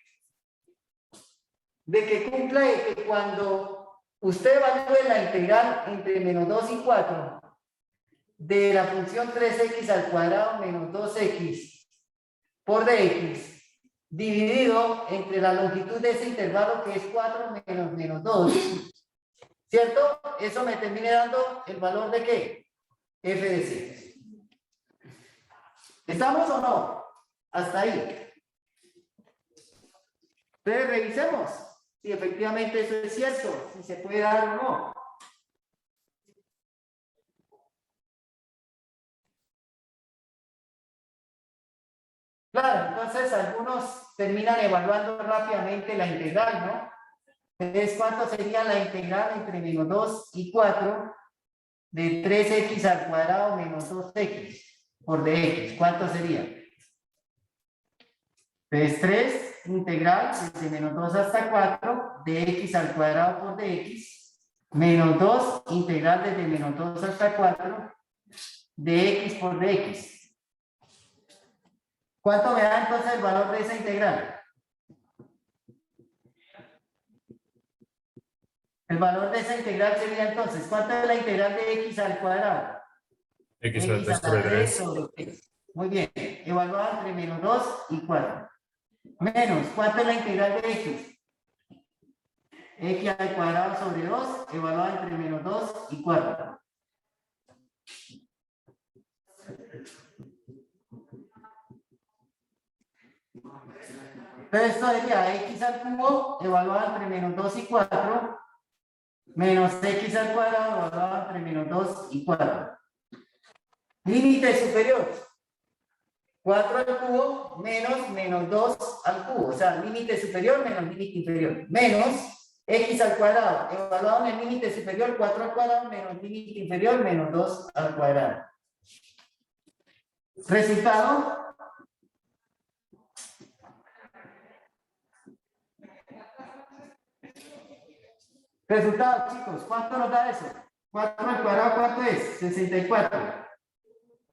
De que cumpla de que cuando usted evalúe la integral entre menos 2 y 4 de la función 3x al cuadrado menos 2x por dx dividido entre la longitud de ese intervalo que es 4 menos menos 2, ¿cierto? Eso me termine dando el valor de ¿qué? F de C. ¿Estamos o no? Hasta ahí. Entonces revisemos si efectivamente eso es cierto, si se puede dar o no. Claro, entonces algunos terminan evaluando rápidamente la integral, ¿no? Entonces, ¿cuánto sería la integral entre menos 2 y 4 de 3x al cuadrado menos 2x por dx? ¿Cuánto sería? Entonces, 3 integral desde menos 2 hasta 4 de x al cuadrado por dx, menos 2 integral desde menos 2 hasta 4 de x por dx. ¿Cuánto me da entonces el valor de esa integral? El valor de esa integral sería entonces, ¿cuánto es la integral de x al cuadrado? X al 3 a la sobre 3 3. sobre 3. Muy bien, evaluado entre menos 2 y 4. Menos, ¿cuánto es la integral de x? X al cuadrado sobre 2, evaluado entre menos 2 y 4. Entonces esto sería x al cubo, evaluado entre menos 2 y 4, menos x al cuadrado, evaluado entre menos 2 y 4. Límite superior. 4 al cubo menos menos 2 al cubo. O sea, límite superior menos límite inferior. Menos x al cuadrado. Evaluado en el límite superior, 4 al cuadrado menos límite inferior, menos 2 al cuadrado. Resultado. Resultado, chicos. ¿Cuánto nos da eso? 4 al cuadrado, ¿cuánto es? 64.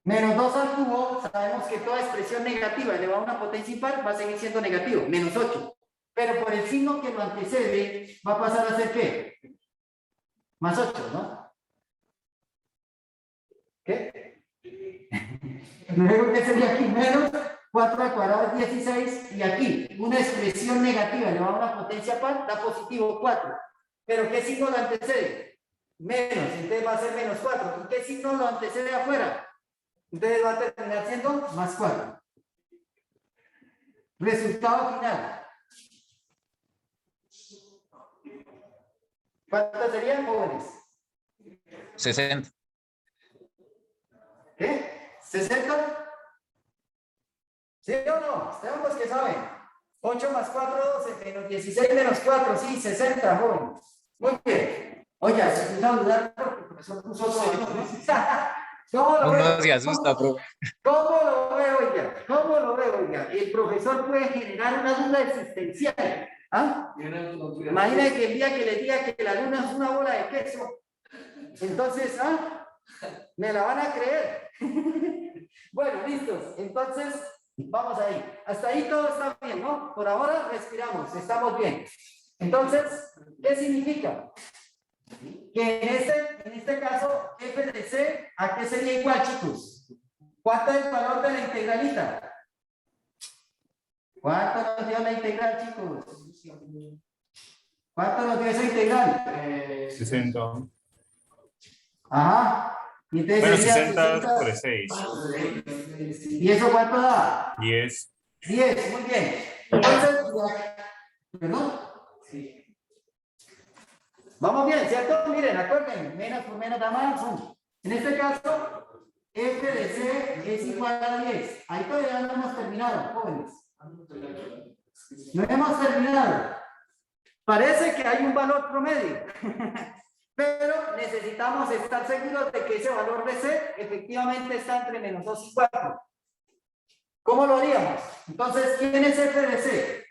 Menos 2 al cubo, sabemos que toda expresión negativa elevada a una potencia impar va a seguir siendo negativo, menos 8. Pero por el signo que lo antecede, va a pasar a ser ¿qué? Más 8, ¿no? ¿Qué? Luego, ¿qué sería aquí? Menos 4 al cuadrado es 16, y aquí, una expresión negativa elevada a una potencia par da positivo 4. ¿Pero qué signo lo antecede? Menos, entonces va a ser menos 4. ¿Y qué signo lo antecede afuera? Entonces va a terminar siendo más 4. Resultado final. ¿Cuántos serían, jóvenes? 60. ¿Qué? ¿60? ¿Sí o no? Estamos los que saben. 8 más 4, 12, menos 16 menos 4, sí, 60, jóvenes. Muy bien. Oye, se puso a dudar porque el profesor puso todo. ¿Cómo lo Uno veo? se asusta, profe. ¿Cómo lo veo, oiga? ¿Cómo lo veo, oiga? El profesor puede generar una duda existencial. ¿Ah? Imagina que el día que le diga que la luna es una bola de queso, entonces, me la van a creer. Bueno, listos. Entonces, vamos ahí. Hasta ahí todo está bien, ¿no? Por ahora respiramos, estamos bien. Entonces, ¿qué significa? Que en este caso, f de c, ¿a qué sería igual, chicos? ¿Cuánto es el valor de la integralita? ¿Cuánto nos dio la integral, chicos? ¿Cuánto nos dio esa integral? 60. Ajá. Y entonces Bueno, sería 60 sobre 6. ¿Y eso cuánto da? 10. 10, muy bien. Entonces, ¿perdón? Sí. Vamos bien, ¿cierto? Miren, acuérdense, menos por menos da más. En este caso, f de c es igual a 10. Ahí todavía no hemos terminado, jóvenes. No hemos terminado. Parece que hay un valor promedio. Pero necesitamos estar seguros de que ese valor de c efectivamente está entre menos 2 y 4. ¿Cómo lo haríamos? Entonces, ¿quién es f de c?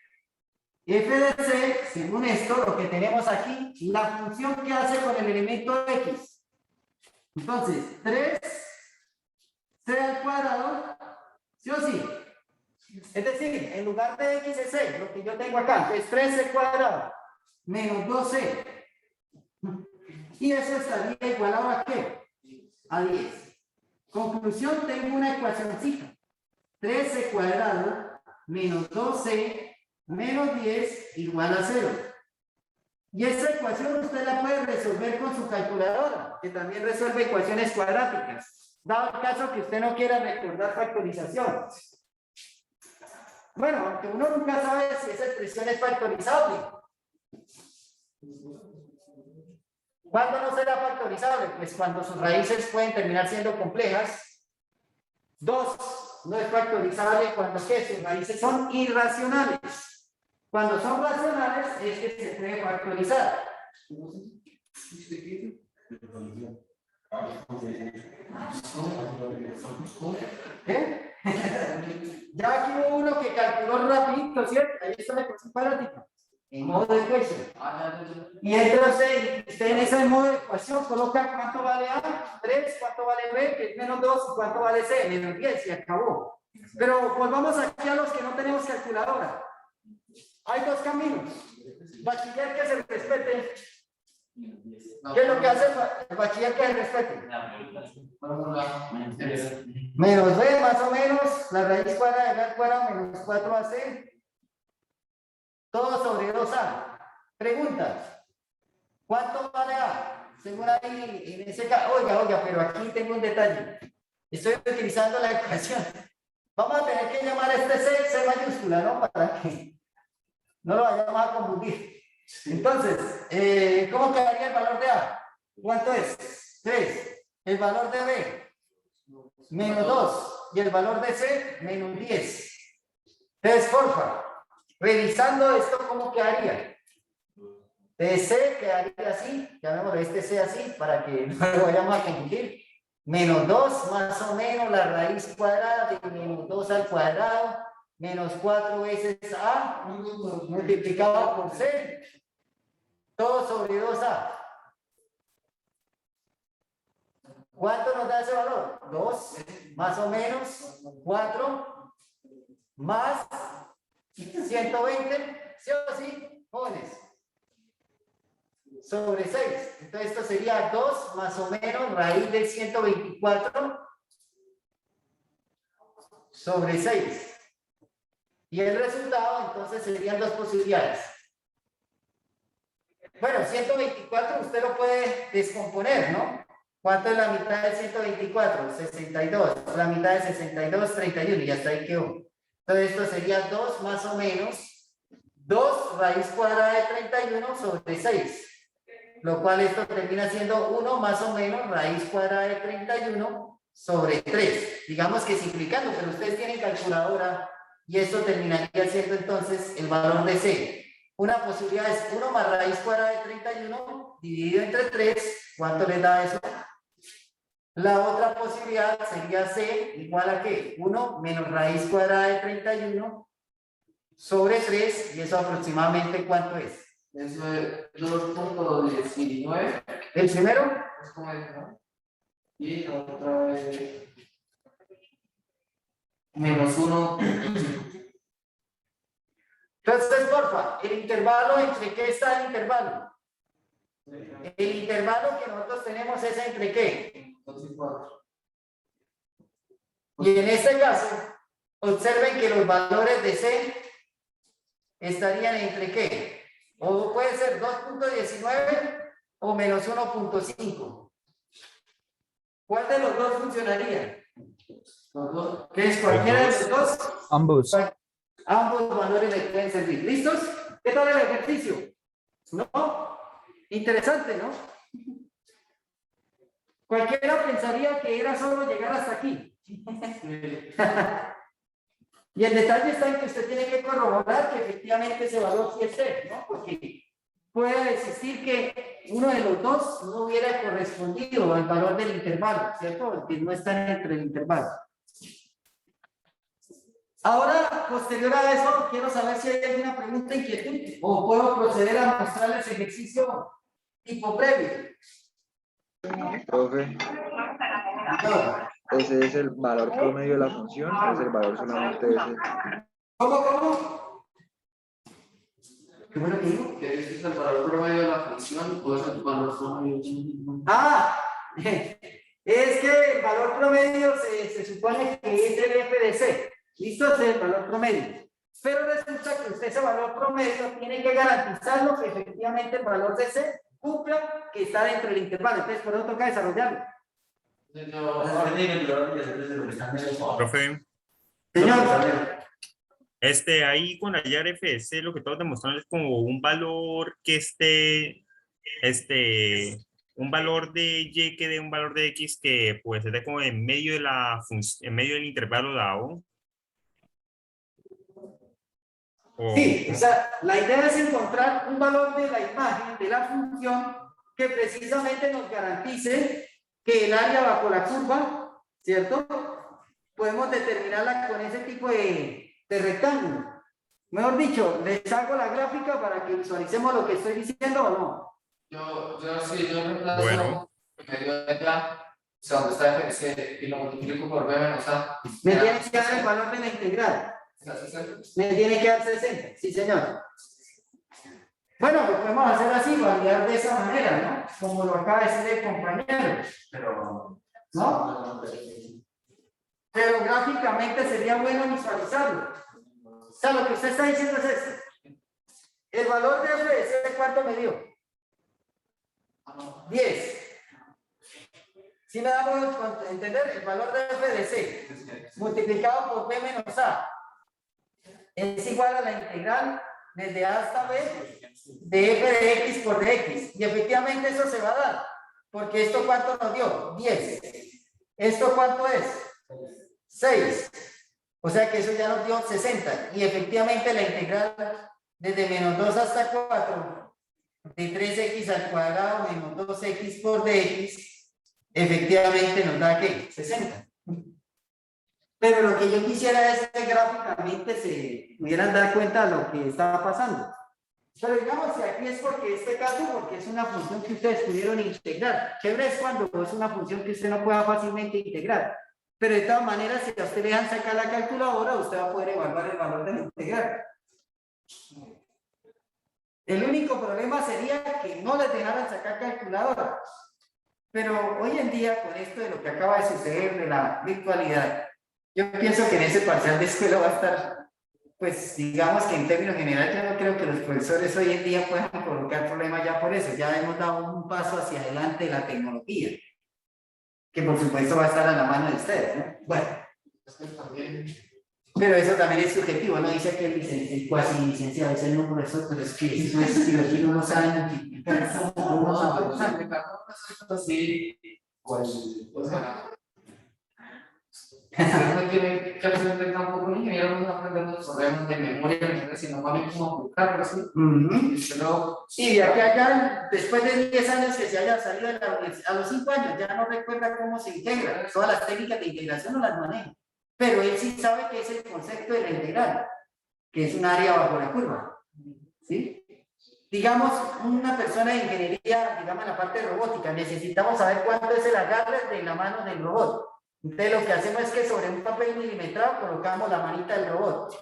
F de c, según esto, lo que tenemos aquí, la función que hace con el elemento x. Entonces, 3c al cuadrado, ¿sí o sí? Es decir, en lugar de x es c, lo que yo tengo acá, es 3c cuadrado menos 2c. Y eso estaría igualado a ¿qué? A 10. Conclusión, tengo una ecuacióncita. 13 cuadrado menos 2c menos 10 igual a 0. Y esa ecuación usted la puede resolver con su calculadora, que también resuelve ecuaciones cuadráticas, dado el caso que usted no quiera recordar factorización. Bueno, aunque uno nunca sabe si esa expresión es factorizable. ¿Cuándo no será factorizable? Pues cuando sus raíces pueden terminar siendo complejas. 2 no es factorizable cuando ¿qué? Sus raíces son irracionales. Cuando son racionales es que se puede factorizar. ¿Eh? Ya aquí hubo uno que calculó rapidito, ¿cierto? Ahí está la ecuación cuadrática, en modo de ecuación. Y entonces, usted en ese modo de ecuación coloca cuánto vale A, 3, cuánto vale B, que es menos 2, y cuánto vale C, menos 10, y acabó. Pero volvamos aquí a los que no tenemos calculadora. Hay dos caminos. Bachiller que se respete. ¿Qué es lo que hace el bachiller que se respete? Menos B más o menos, la raíz cuadrada de B al cuadrado menos 4AC. Todo sobre 2A. Preguntas. ¿Cuánto vale A? Según ahí, en ese caso, oiga, pero aquí tengo un detalle. Estoy utilizando la ecuación. Vamos a tener que llamar a este C mayúscula, ¿no? Para que no lo vayamos a confundir. Entonces, ¿cómo quedaría el valor de A? ¿Cuánto es? 3. El valor de B, menos 2. Y el valor de C, menos 10. Entonces, porfa, revisando esto, ¿cómo quedaría? De C quedaría así, llamémoslo este C así, para que no lo vayamos a confundir. Menos 2 más o menos la raíz cuadrada de menos 2 al cuadrado, menos 4 veces A multiplicado por C, todo sobre 2A. ¿Cuánto nos da ese valor? 2 más o menos 4 más 120, ¿sí o sí, jóvenes? Sobre 6. Entonces esto sería 2 más o menos raíz de 124 sobre 6. Y el resultado entonces serían dos posibilidades. Bueno, 124 usted lo puede descomponer, ¿no? ¿Cuánto es la mitad de 124? 62. La mitad de 62, 31. Y hasta ahí quedó. Entonces esto sería 2 más o menos 2 raíz cuadrada de 31 sobre 6. Lo cual esto termina siendo 1 más o menos raíz cuadrada de 31 sobre 3. Digamos que simplificando, pero ustedes tienen calculadora y esto terminaría siendo entonces el valor de C. Una posibilidad es 1 más raíz cuadrada de 31 dividido entre 3. ¿Cuánto les da eso? La otra posibilidad sería C igual a ¿qué? 1 menos raíz cuadrada de 31 sobre 3. ¿Y eso aproximadamente cuánto es? Eso es 2.19. ¿El primero? Es como eso, ¿no? Y la otra es menos 1. Entonces, porfa, el intervalo, ¿entre qué está el intervalo? El intervalo que nosotros tenemos es ¿entre qué? 2 y 4. Y en este caso, observen que los valores de C estarían ¿entre qué? O puede ser 2.19 o menos 1.5. ¿Cuál de los dos funcionaría? Los dos. ¿Qué es cualquiera de los dos? Ambos. Ambos valores le pueden servir. ¿Listos? ¿Qué tal el ejercicio? ¿No? Interesante, ¿no? Cualquiera pensaría que era solo llegar hasta aquí. Y el detalle está en que usted tiene que corroborar que efectivamente ese valor sí es C, ¿no? Porque puede existir que uno de los dos no hubiera correspondido al valor del intervalo, ¿cierto? Que no está entre el intervalo. Ahora, posterior a eso, quiero saber si hay alguna pregunta, inquietud, o puedo proceder a mostrarles ejercicio tipo previo. Profe, ese es el valor promedio de la función, es el valor solamente de ese. ¿Cómo? ¿Qué bueno que digo? Que ese es el valor promedio de la función o es el valor promedio. Ah, es que el valor promedio se supone que es el f de c. ¿Listo? Es el valor promedio. Pero resulta que usted ese valor promedio tiene que garantizarlo que efectivamente el valor de c cumpla que está dentro del intervalo. Entonces, por eso toca desarrollarlo. Profe, Señor. ahí con hallar FS lo que estamos demostrando es como un valor que esté un valor de y que dé un valor de x que pues esté como en medio de la en medio del intervalo dado. Sí, o sea, la idea es encontrar un valor de la imagen, de la función, que precisamente nos garantice que el área bajo la curva, ¿cierto? Podemos determinarla con ese tipo de rectángulo. Mejor dicho, les hago la gráfica para que visualicemos lo que estoy diciendo o no. Yo reemplazo Bueno. el medio de plan, o sea, donde está FC y lo multiplico por B menos A. Me tiene que dar el valor de la integral. Me tiene que dar 60, sí señor. Bueno, lo podemos hacer así, validar de esa manera, ¿no? Como lo acaba de decir el compañero. Pero, ¿No? Pero gráficamente sería bueno visualizarlo. O sea, lo que usted está diciendo es esto. El valor de FDC, ¿cuánto me dio? 10. Si me damos a entender, el valor de FDC multiplicado por B menos A es igual a la integral desde A hasta B de f de x por dx. Y efectivamente eso se va a dar. Porque esto ¿cuánto nos dio? 10. ¿Esto cuánto es? 6. O sea que eso ya nos dio 60. Y efectivamente la integral desde menos 2 hasta 4 de 3x al cuadrado menos 2x por dx, efectivamente nos da ¿qué? 60. Pero lo que yo quisiera es que gráficamente se pudieran dar cuenta de lo que estaba pasando. Pero digamos que aquí es porque este caso, porque es una función que ustedes pudieron integrar. Chévere es cuando es una función que usted no pueda fácilmente integrar. Pero de todas maneras, si a usted le dejan sacar la calculadora, usted va a poder evaluar el valor de la integral. El único problema sería que no les dejaran sacar calculadora. Pero hoy en día, con esto de lo que acaba de suceder de la virtualidad, yo pienso que en ese parcial de escuela va a estar, pues digamos que en términos generales, yo no creo que los profesores hoy en día puedan colocar problemas ya por eso. Ya hemos dado un paso hacia adelante de la tecnología, que por supuesto va a estar a la mano de ustedes, ¿no? Bueno, pero eso también es subjetivo, no dice que el cuasi licenciado es el número de eso, pero es que eso es si los chicos no saben multiplicar, sí, pues no tiene que aprender tampoco un ingeniero, no aprender los problemas de memoria, sino más bien cómo aplicarlo, ¿sí? Y de aquí a allá, después de 10 años que se haya salido de la universidad, a los 5 años ya no recuerda cómo se integra, todas las técnicas de integración no las maneja, pero él sí sabe que es el concepto de la integral, que es un área bajo la curva, ¿sí? Digamos, una persona de ingeniería, digamos en la parte de robótica, necesitamos saber cuánto es el agarre de la mano del robot. Entonces lo que hacemos es que sobre un papel milimetrado colocamos la manita del robot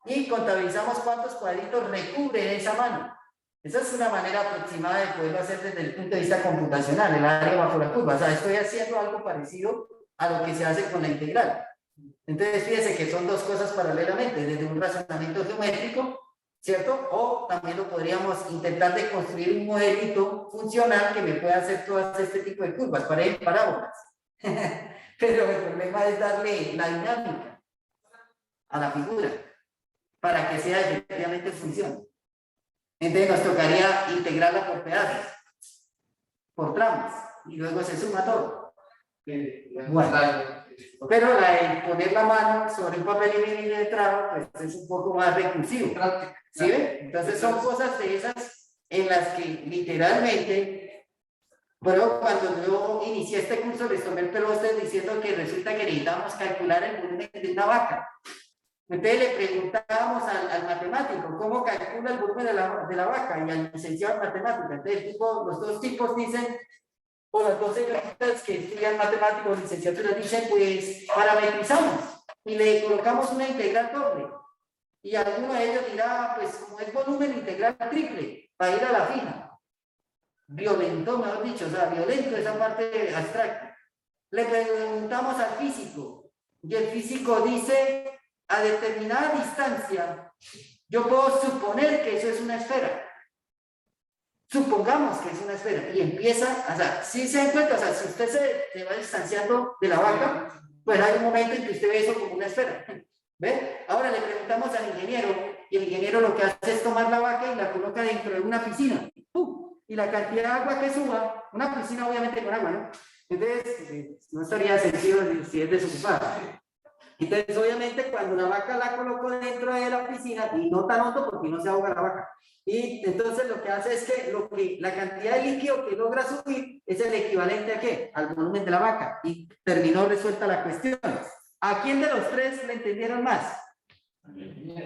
y contabilizamos cuántos cuadritos recubre esa mano. Esa es una manera aproximada de poderlo hacer desde el punto de vista computacional, el área bajo la curva. O sea, estoy haciendo algo parecido a lo que se hace con la integral. Entonces fíjense que son dos cosas paralelamente, desde un razonamiento geométrico, ¿cierto? O también lo podríamos intentar de construir un modelito funcional que me pueda hacer todo este tipo de curvas, parábolas. Pero el problema es darle la dinámica a la figura para que sea efectivamente función. Entonces nos tocaría integrarla por pedazos, por tramos, y luego se suma todo. Bueno, pero el poner la mano sobre un papel milimetrado pues es un poco más recursivo. ¿Sí ven? Entonces son cosas de esas en las que literalmente. Bueno, cuando yo inicié este curso les tomé el pelo a ustedes diciendo que resulta que necesitábamos calcular el volumen de una vaca. Entonces le preguntábamos al matemático cómo calcula el volumen de la vaca y al licenciado en matemáticas. Entonces los dos tipos dicen, o las dos señoritas que estudian matemáticos, licenciaturas dicen, pues parametrizamos y le colocamos una integral doble. Y alguno de ellos dirá, pues como es volumen integral triple, para ir a la fija. Violento, mejor dicho, o sea, violento esa parte abstracta. Le preguntamos al físico y el físico dice a determinada distancia yo puedo suponer que eso es una esfera, supongamos que es una esfera y empieza, o sea, si se dan cuenta, o sea, si usted se va distanciando de la vaca, pues hay un momento en que usted ve eso como una esfera, ¿ve? Ahora le preguntamos al ingeniero y el ingeniero lo que hace es tomar la vaca y la coloca dentro de una piscina. y la cantidad de agua que suba, una piscina obviamente con agua, ¿no? Entonces, no estaría sencillo si es desocupada. Entonces, obviamente, cuando la vaca la colocó dentro de la piscina, y no tan hondo porque no se ahoga la vaca, y entonces lo que hace es que la cantidad de líquido que logra subir es el equivalente a ¿qué? Al volumen de la vaca, y terminó resuelta la cuestión. ¿A quién de los tres le entendieron más?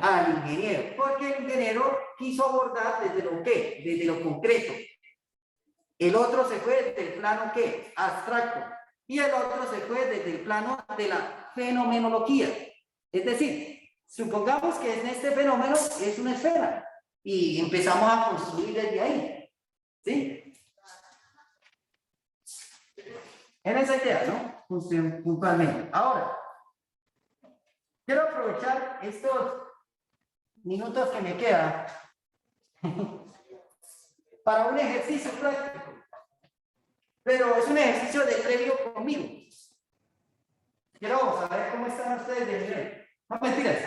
Al ingeniero, porque el ingeniero quiso abordar desde lo que, desde lo concreto. El otro se fue desde el plano ¿qué? Abstracto. Y el otro se fue desde el plano de la fenomenología. Es decir, supongamos que en este fenómeno es una esfera y empezamos a construir desde ahí. ¿Sí? En esa idea, ¿no? Puntualmente. Ahora, quiero aprovechar estos minutos que me quedan para un ejercicio práctico. Pero es un ejercicio de previo conmigo. Quiero saber cómo están ustedes de nivel. No mentiras.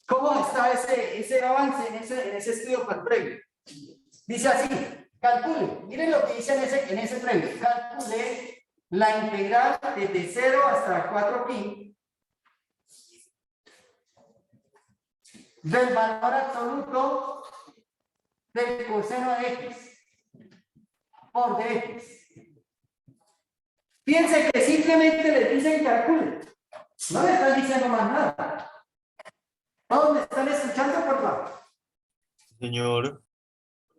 ¿Cómo está ese avance en ese estudio para el previo? Dice así, calcule. Miren lo que dice en ese previo. Calcule la integral desde 0 hasta 4pi del valor absoluto del coseno de x por dx. Piensen que simplemente les dicen calcule. No le están diciendo más nada. ¿Todos me están escuchando, por favor? Señor.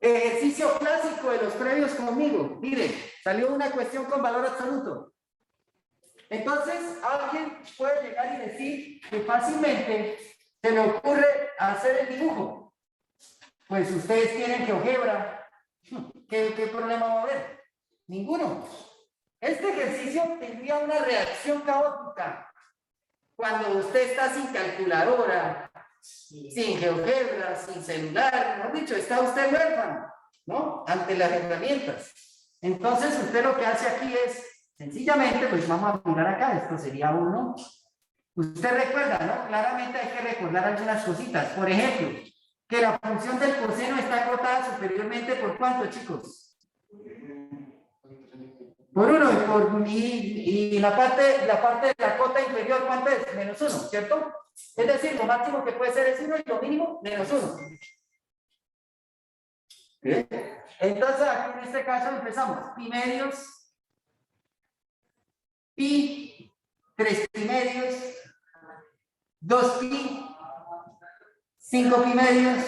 Ejercicio clásico de los previos conmigo. Miren, salió una cuestión con valor absoluto. Entonces, alguien puede llegar y decir que fácilmente se le ocurre hacer el dibujo. Pues ustedes tienen GeoGebra. ¿Qué problema va a haber? Ninguno. Este ejercicio tendría una reacción caótica cuando usted está sin calculadora, sin GeoGebra, sin celular, mejor dicho, está usted huérfano, ¿no? Ante las herramientas. Entonces, usted lo que hace aquí es, sencillamente, pues vamos a mirar acá, esto sería uno. Usted recuerda, ¿no? Claramente hay que recordar algunas cositas. Por ejemplo, que la función del coseno está acotada superiormente por ¿cuánto, chicos? Por 1, y la parte de la cota inferior, ¿cuánto es? -1, ¿cierto? Es decir, lo máximo que puede ser es 1 y lo mínimo, -1. ¿Bien? Entonces, aquí en este caso empezamos. Pi medios, pi, 3 pi medios, 2 pi, 5 pi medios,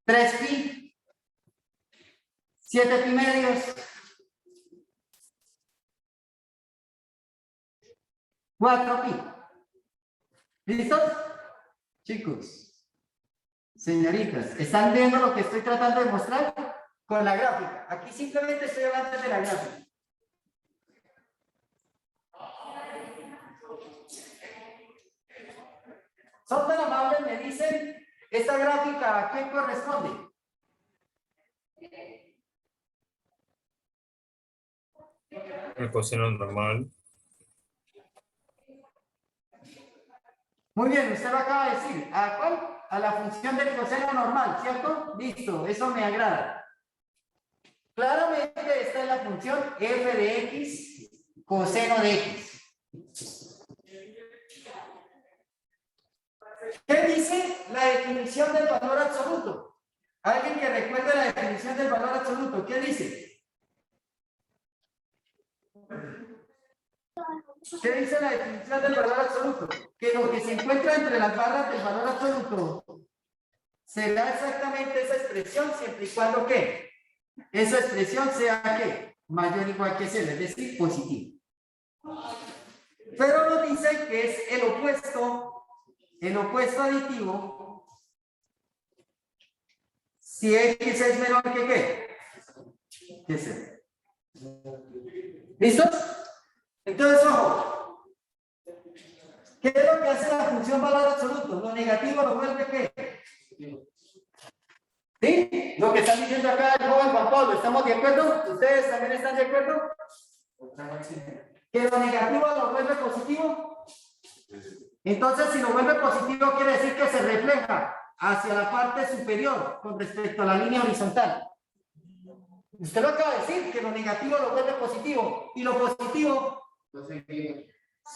3 pi, 7 pi medios, 4 pi. ¿Listos? Chicos, señoritas, ¿están viendo lo que estoy tratando de mostrar? Con la gráfica. Aquí simplemente estoy hablando de la gráfica. Son tan amables, me dicen, ¿esta gráfica a qué corresponde? El coseno normal. Muy bien, usted lo acaba de decir. ¿A cuál? A la función del coseno normal, ¿cierto? Listo, eso me agrada. Claramente esta es la función f de x coseno de x. ¿Qué dice la definición del valor absoluto? ¿Alguien que recuerde la definición del valor absoluto? ¿Qué dice? ¿Qué dice la definición del valor absoluto? Que lo que se encuentra entre las barras del valor absoluto será exactamente esa expresión siempre y cuando ¿qué? Esa expresión sea ¿qué? Mayor o igual que 0, es decir, positivo. Pero nos dice que es el opuesto aditivo si x es menor que ¿qué? Que 0. ¿Listos? Entonces, ojo. ¿Qué es lo que hace la función valor absoluto? Lo negativo lo vuelve ¿qué? ¿Sí? Lo que están diciendo acá el joven Juan Pablo, ¿estamos de acuerdo? ¿Ustedes también están de acuerdo? ¿Que lo negativo lo vuelve positivo? Entonces, si lo vuelve positivo, quiere decir que se refleja hacia la parte superior con respecto a la línea horizontal. Usted lo acaba de decir, que lo negativo lo vuelve positivo y lo positivo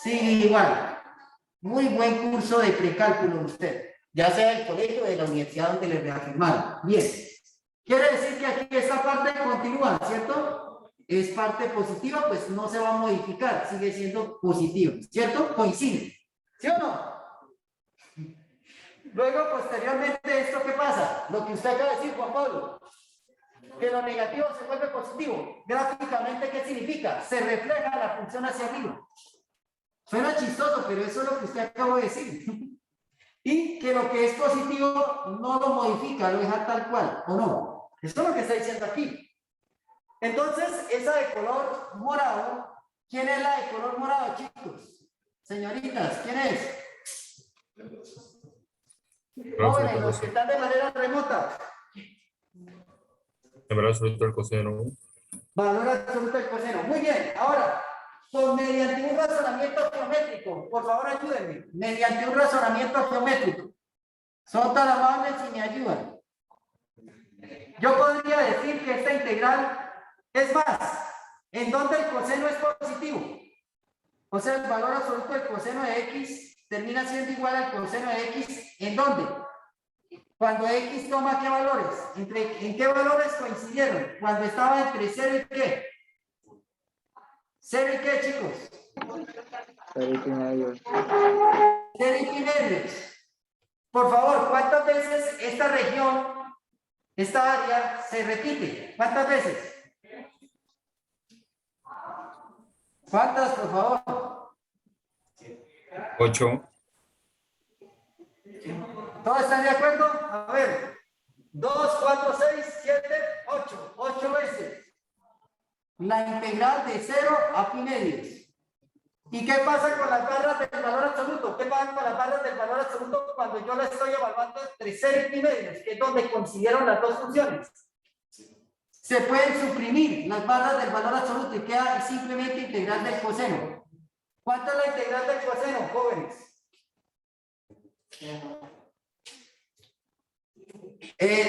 sí, igual. Muy buen curso de precálculo usted, ya sea del colegio o de la universidad donde le reafirmaron. Bien, quiere decir que aquí esta parte continúa, ¿cierto? Es parte positiva, pues no se va a modificar, sigue siendo positivo, ¿cierto? Coincide, ¿sí o no? Luego, posteriormente, ¿esto qué pasa? Lo que usted acaba de decir, Juan Pablo, que lo negativo se vuelve positivo. Gráficamente, ¿qué significa? Se refleja la función hacia arriba. Suena chistoso, pero eso es lo que usted acabó de decir. Y que lo que es positivo no lo modifica, lo deja tal cual, ¿o no? Eso es lo que está diciendo aquí. Entonces, esa de color morado, ¿quién es la de color morado, chicos? Señoritas, ¿quién es? Jóvenes, los que están de manera remota. El valor absoluto del coseno. Valor absoluto del coseno. Muy bien, ahora, mediante un razonamiento geométrico, por favor ayúdenme, mediante un razonamiento geométrico. Son tan amables y me ayudan. Yo podría decir que esta integral es más, en donde el coseno es positivo. O sea, el valor absoluto del coseno de x termina siendo igual al coseno de x, ¿en dónde? Cuando x toma ¿qué valores? ¿En qué valores coincidieron? Cuando estaba entre 0 y qué. ¿0 y qué, chicos? 0 y pi medios. 0 y pi medios. Por favor, ¿cuántas veces esta región, esta área se repite? ¿Cuántas veces? ¿Cuántas, por favor? 8. ¿Todos están de acuerdo? A ver. 2, 4, 6, 7, 8. 8 veces. La integral de 0 a pi medios. ¿Y qué pasa con las barras del valor absoluto? ¿Qué pasa con las barras del valor absoluto cuando yo la estoy evaluando entre 0 y pi medios, que es donde coincidieron las dos funciones? Se pueden suprimir las barras del valor absoluto y queda simplemente integral del coseno. ¿Cuánto es la integral del coseno, jóvenes?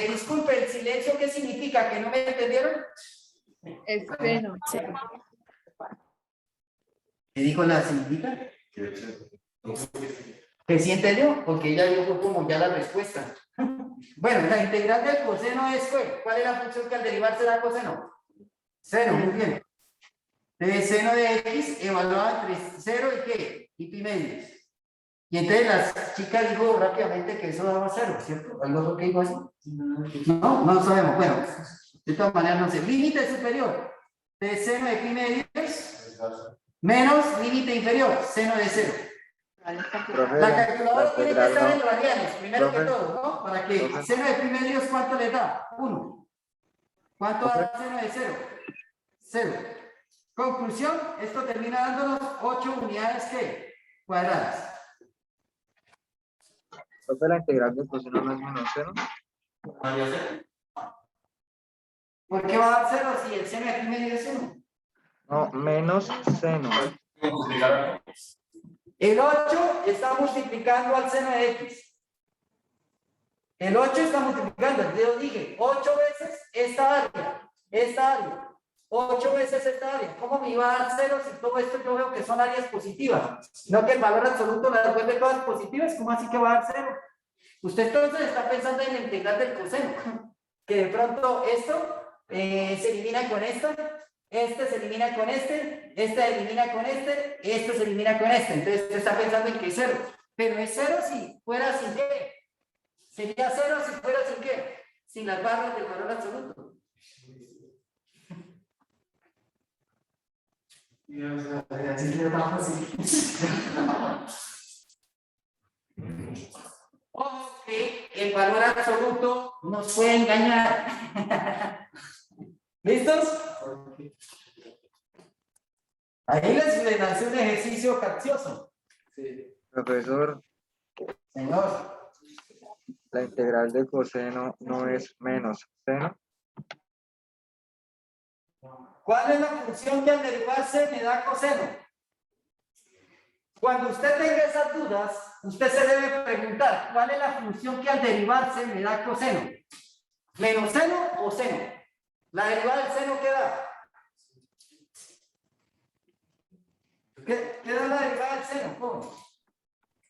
Disculpe, el silencio, ¿qué significa? ¿Que no me entendieron? Es seno. ¿Qué dijo la señorita? ¿Que sí entendió? Porque ella dijo como ya la respuesta. Bueno, la integral del coseno es ¿cuál es la función que al derivar será coseno? Seno, muy bien. De seno de x evaluado entre 0 y qué? Y pi medios. Y entonces la chica dijo rápidamente que eso daba 0, ¿cierto? ¿Algo que dijo así? No, no sabemos. Bueno, de todas maneras no sé. Límite superior de seno de pi medios menos límite inferior, seno de 0. Profe, La calculadora tiene que estar en radianes, primero que Profe. todo, ¿no? Para que seno de pi medios, ¿cuánto le da? 1. ¿Cuánto da seno de 0? 0. Conclusión, esto termina dándonos 8 unidades ¿qué? Cuadradas. Profe, la integral del coseno no es menos seno. ¿Por qué va a dar 0 si el seno de pi medio es 1? No, menos seno. El 8 está multiplicando al seno de x. El 8 está multiplicando, yo dije, 8 veces esta área, 8 veces esta área. ¿Cómo me iba a dar 0 si todo esto yo veo que son áreas positivas? No que el valor absoluto las vuelve todas positivas, ¿cómo así que va a dar 0? Usted entonces está pensando en la integral del coseno, que de pronto esto se elimina con esto, este se elimina con este elimina con este, esto se elimina con este. Entonces usted está pensando en que es 0. Pero es 0 si fuera sin qué. Sería 0 si fuera sin qué. Sin las barras del valor absoluto. Ojo que el valor absoluto nos puede engañar. ¿Listos? Ahí les lancé un ejercicio capcioso. Profesor, Señor, la integral del coseno no es menos seno. ¿cuál es la función que al derivarse me da coseno? Cuando usted tenga esas dudas, usted se debe preguntar, ¿cuál es la función que al derivarse me da coseno? ¿Menos seno o seno? La derivada del seno, ¿qué da? ¿Qué da la derivada del seno? ¿Cómo?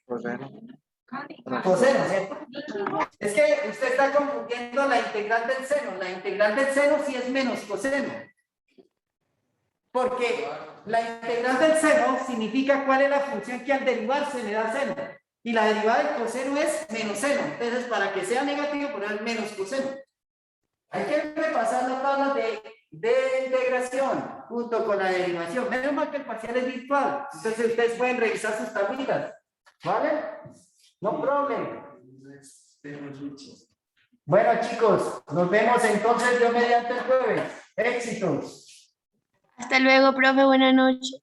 Coseno. Coseno, ¿cierto? Es que usted está confundiendo la integral del seno. La integral del seno sí es menos coseno. Porque la integral del seno significa cuál es la función que al derivarse le da seno. Y la derivada del coseno es menos seno. Entonces, para que sea negativo, poner menos coseno. Hay que repasar la tabla de integración junto con la derivación. Menos mal que el parcial es virtual. Entonces, ustedes pueden revisar sus tablitas. ¿Vale? No problem. Bueno, chicos, nos vemos entonces yo mediante el jueves. Éxitos. Hasta luego, profe. Buenas noches.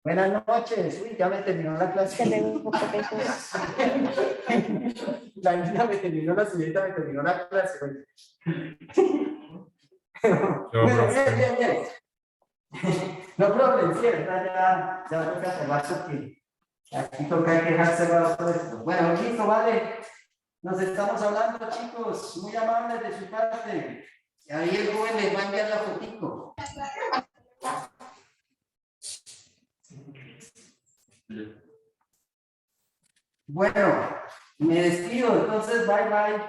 Buenas noches. Uy, ya me terminó la clase. Hasta luego, profesor. La niña me terminó, la señorita me terminó la clase. Bueno, bien. No problem, sí, ya toca cerrar porque aquí toca quejarse de todo esto. Bueno, listo, vale. Nos estamos hablando, chicos. Muy amables de su parte. Ahí el joven les va a enviar la fotico. Bueno, me despido, entonces bye bye.